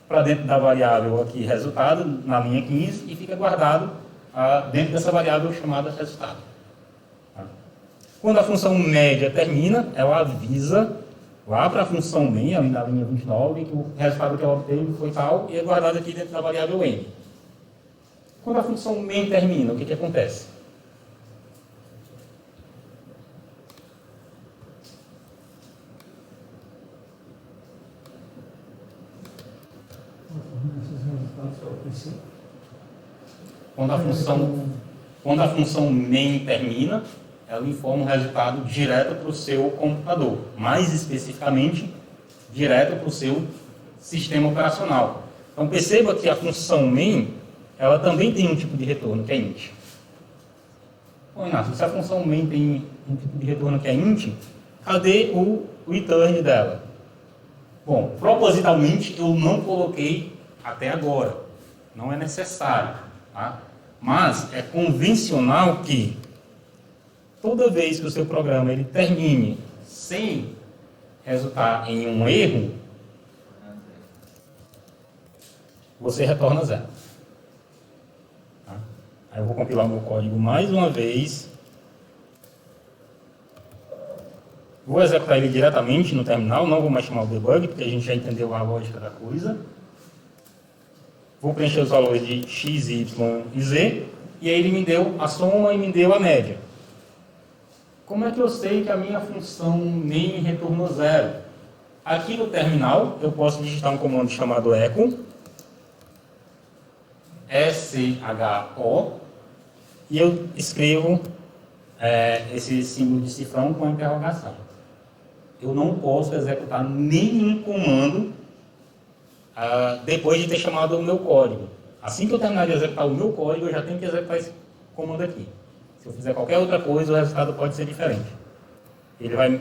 para dentro da variável aqui resultado, na linha 15, e fica guardado dentro dessa variável chamada resultado. Tá? Quando a função média termina, ela avisa lá para a função main, ali na linha 29, que o resultado que ela obteve foi tal, e é guardado aqui dentro da variável n. Quando a função main termina, o que acontece? Quando a função main termina, ela informa o resultado direto para o seu computador. Mais especificamente, direto para o seu sistema operacional. Então perceba que a função main, ela também tem um tipo de retorno, que é int. Bom, Inácio, se a função main tem um tipo de retorno que é int, cadê o return dela? Bom, propositalmente eu não coloquei até agora. Não é necessário. Tá? Mas é convencional que toda vez que o seu programa ele termine sem resultar em um erro, você retorna zero. Tá? Aí eu vou compilar o meu código mais uma vez. Vou executar ele diretamente no terminal, não vou mais chamar o debug, porque a gente já entendeu a lógica da coisa. Vou preencher os valores de x, y e z, e aí ele me deu a soma e me deu a média. Como é que eu sei que a minha função main retornou zero? Aqui no terminal, eu posso digitar um comando chamado echo, SHO, e eu escrevo esse símbolo de cifrão com a interrogação. eu não posso executar nenhum comando depois de ter chamado o meu código. Assim que eu terminar de executar o meu código, eu já tenho que executar esse comando aqui. Se eu fizer qualquer outra coisa, o resultado pode ser diferente. Ele vai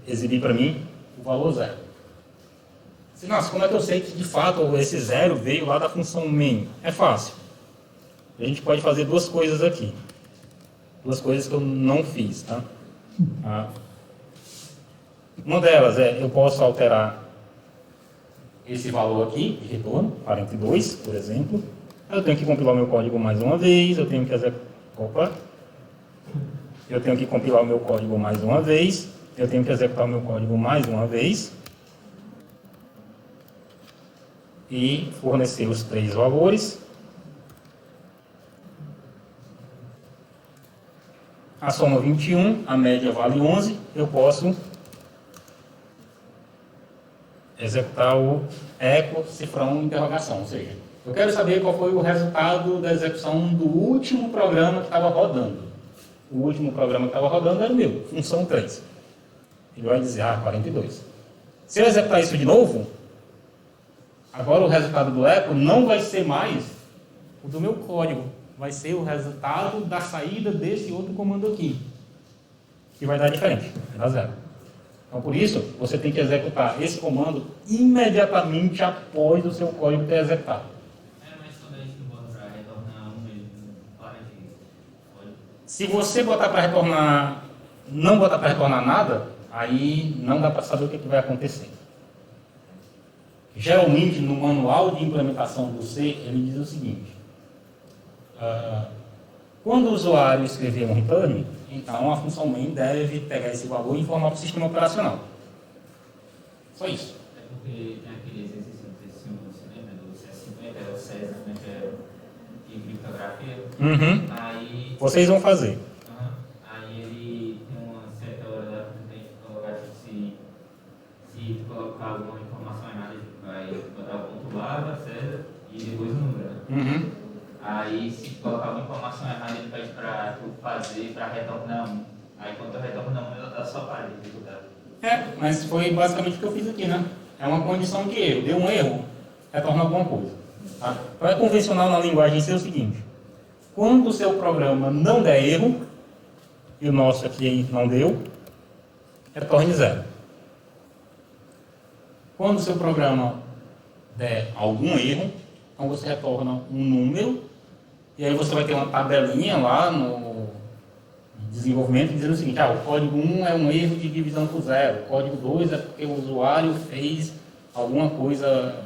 exibir para mim o valor 0. Nossa, como é que eu sei que de fato esse 0 veio lá da função main? É fácil. A gente pode fazer duas coisas aqui. Duas coisas que eu não fiz, tá? Uma delas é, eu posso alterar esse valor aqui, de retorno, 42, por exemplo. Eu tenho que compilar o meu código mais uma vez, eu tenho que compilar o meu código mais uma vez, eu tenho que executar o meu código mais uma vez e fornecer os 3 valores. A soma 21, a média vale 11, eu posso executar o eco cifrão interrogação, ou seja, eu quero saber qual foi o resultado da execução do último programa que estava rodando. O último programa que estava rodando era o meu, função 3. Ele vai dizer, 42. Se eu executar isso de novo, agora o resultado do eco não vai ser mais o do meu código, vai ser o resultado da saída desse outro comando aqui, que vai dar diferente, vai dar 0. Então, por isso, você tem que executar esse comando imediatamente após o seu código ter executado. Mas quando a gente bota para retornar mesmo, para de código. Se você botar para retornar, não botar para retornar nada, aí não dá para saber o que vai acontecer. Geralmente, no manual de implementação do C, ele diz o seguinte: quando o usuário escrever um return, então a função main deve pegar esse valor e informar para o sistema operacional. Só isso. É porque tem aquele exercício do C5, você lembra do C50, é o César, né, que é de criptografia. Aí, Vocês vão fazer. aí ele tem uma certa hora lá que tem que colocar, tipo, se colocar alguma informação errada, ele vai botar o ponto barra, César, e depois o número, né? Aí, se colocar uma informação errada, ele pede para fazer, para retornar 1. Aí, quando eu retorno 1, ela dá só para ele resultado. Mas foi basicamente o que eu fiz aqui, né? É uma condição de erro. Deu um erro, retorna alguma coisa. Tá? Então, é convencional na linguagem ser o seguinte: quando o seu programa não der erro, e o nosso aqui não deu, retorne 0. Quando o seu programa der algum erro, então você retorna um número. E aí você vai ter uma tabelinha lá no desenvolvimento dizendo o seguinte: o código 1 é um erro de divisão por 0, o código 2 é porque o usuário fez alguma coisa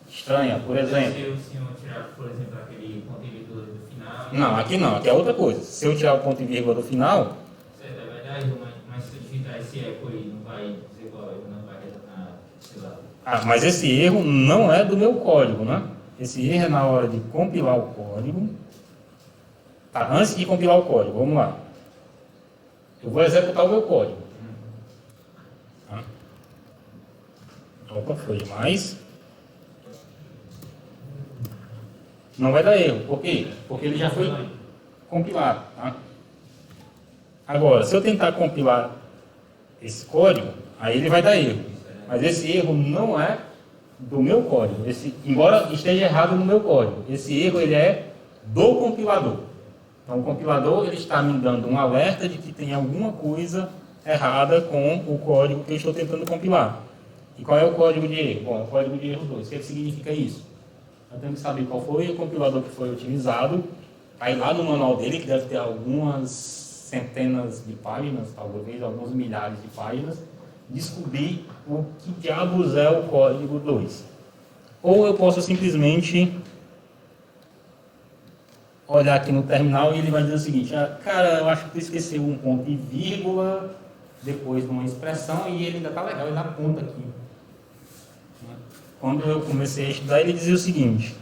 estranha, por exemplo. Se o senhor tirar, por exemplo, aquele ponto e vírgula do final... Não, aqui é outra coisa. Se eu tirar o ponto e vírgula do final... Certo, é verdade, mas se eu digitar esse eco aí, não vai dizer qual erro, não vai retornar, sei lá. mas esse erro não é do meu código, né? Esse erro é na hora de compilar o código. Antes de compilar o código, vamos lá. Eu vou executar o meu código. Opa, foi demais. Não vai dar erro. Por quê? Porque ele já foi compilado. Tá? Agora, se eu tentar compilar esse código, aí ele vai dar erro. Mas esse erro não é do meu código. Embora esteja errado no meu código, esse erro ele é do compilador. Então, o compilador ele está me dando um alerta de que tem alguma coisa errada com o código que eu estou tentando compilar. E qual é o código de erro? Bom, é o código de erro 2. O que significa isso? Eu tenho que saber qual foi o compilador que foi utilizado. Aí lá no manual dele, que deve ter algumas centenas de páginas, talvez alguns milhares de páginas, descobrir o que diabos é o código 2. Ou eu posso simplesmente olhar aqui no terminal e ele vai dizer o seguinte: cara, eu acho que tu esqueceu um ponto e vírgula depois de uma expressão e ele ainda está legal, ele aponta aqui. Quando eu comecei a estudar, ele dizia o seguinte: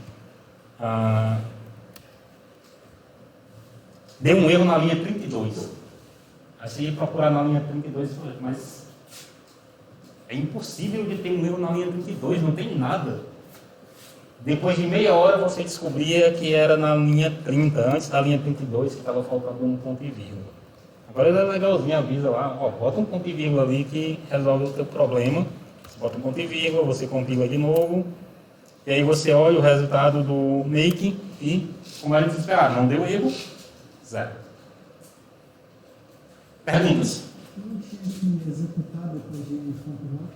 deu um erro na linha 32. Aí você ia procurar na linha 32, mas é impossível de ter um erro na linha 32, não tem nada. Depois de meia hora você descobria que era na linha 30, antes da linha 32, que estava faltando um ponto e vírgula. Agora ele é legalzinho, avisa lá, ó, bota um ponto e vírgula ali que resolve o teu problema. Você bota um ponto e vírgula, você compila de novo, e aí você olha o resultado do make e, como era de esperar, não deu erro, zero. Perguntas? Não tinha que executar depois de compilar?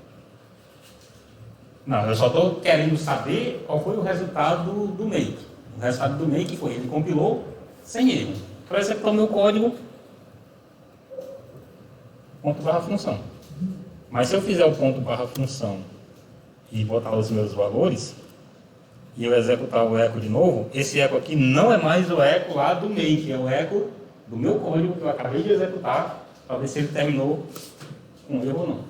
Não, eu só estou querendo saber qual foi o resultado do make. O resultado do make foi, ele compilou sem erro. Para executar o meu código, ponto barra função. Mas se eu fizer o ponto barra função e botar os meus valores, e eu executar o eco de novo, esse eco aqui não é mais o eco lá do make, é o eco do meu código que eu acabei de executar, para ver se ele terminou com erro ou não.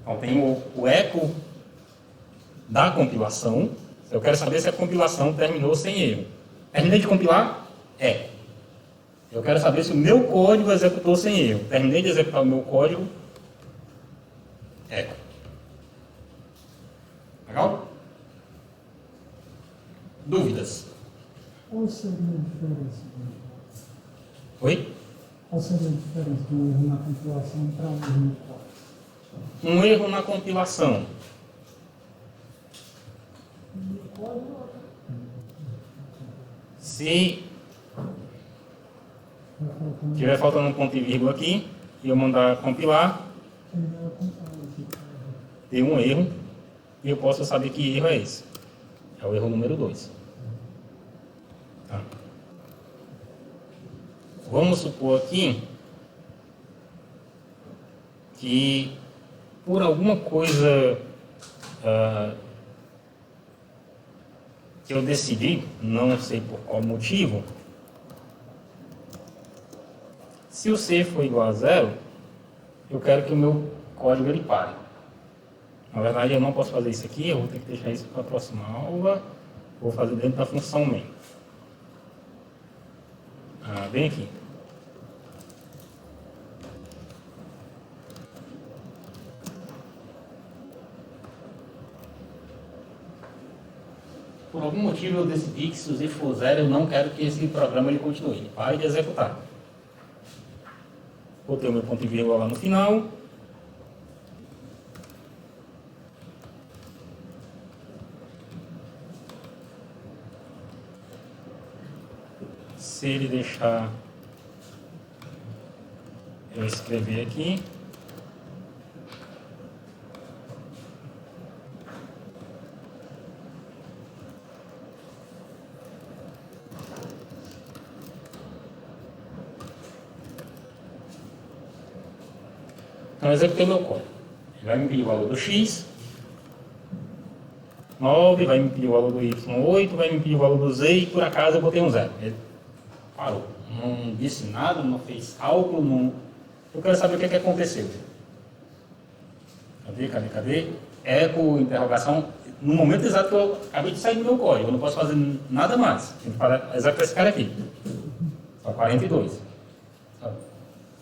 Então tem o eco da compilação. Eu quero saber se a compilação terminou sem erro. Terminei de compilar? É. Eu quero saber se o meu código executou sem erro. Terminei de executar o meu código? Eco. Legal? Dúvidas? Qual seria a diferença? Oi? Qual seria a diferença do erro na compilação para um erro no código? Um erro na compilação. Se tiver faltando um ponto e vírgula aqui, e eu mandar compilar, deu um erro, e eu posso saber que erro é esse. É o erro número 2. Tá. Vamos supor aqui que por alguma coisa que eu decidi, não sei por qual motivo, se o C for igual a 0, eu quero que o meu código ele pare. Na verdade, eu não posso fazer isso aqui, eu vou ter que deixar isso para a próxima aula. Vou fazer dentro da função main. Bem aqui. Por algum motivo eu decidi que se o Z for 0, eu não quero que esse programa ele continue. Ele pare de executar. Botei o meu ponto e vírgula lá no final. Se ele deixar eu escrever aqui. Então, eu executei o meu código. Ele vai me pedir o valor do x, 9, vai me pedir o valor do y, 8, vai me pedir o valor do z e por acaso eu botei um 0. Ele parou. Não disse nada, não fez cálculo, não... Eu quero saber o que aconteceu. Cadê? Eco, interrogação. No momento exato que eu acabei de sair do meu código, eu não posso fazer nada mais. Tem que parar executar esse cara aqui. Só 42.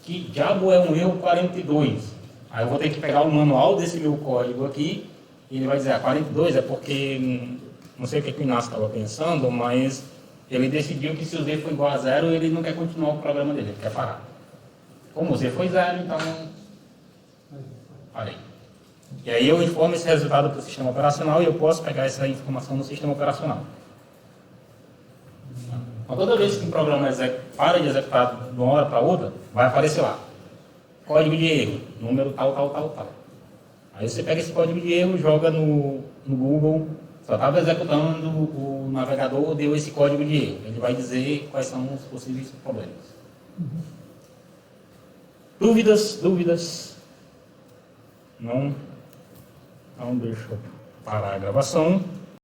Que diabo é um erro 42? Aí eu vou ter que pegar o manual desse meu código aqui e ele vai dizer, 42 é porque, não sei o que o Inácio estava pensando, mas ele decidiu que se o Z for igual a 0, ele não quer continuar o programa dele, ele quer parar. Como o Z foi 0, então parei. E aí eu informo esse resultado para o sistema operacional e eu posso pegar essa informação no sistema operacional. Então, toda vez que um programa para de executar de uma hora para outra, vai aparecer lá. Código de erro, número tal. Aí você pega esse código de erro, joga no Google, só estava executando, o navegador deu esse código de erro. Ele vai dizer quais são os possíveis problemas. Dúvidas? Não? Então deixa eu parar a gravação.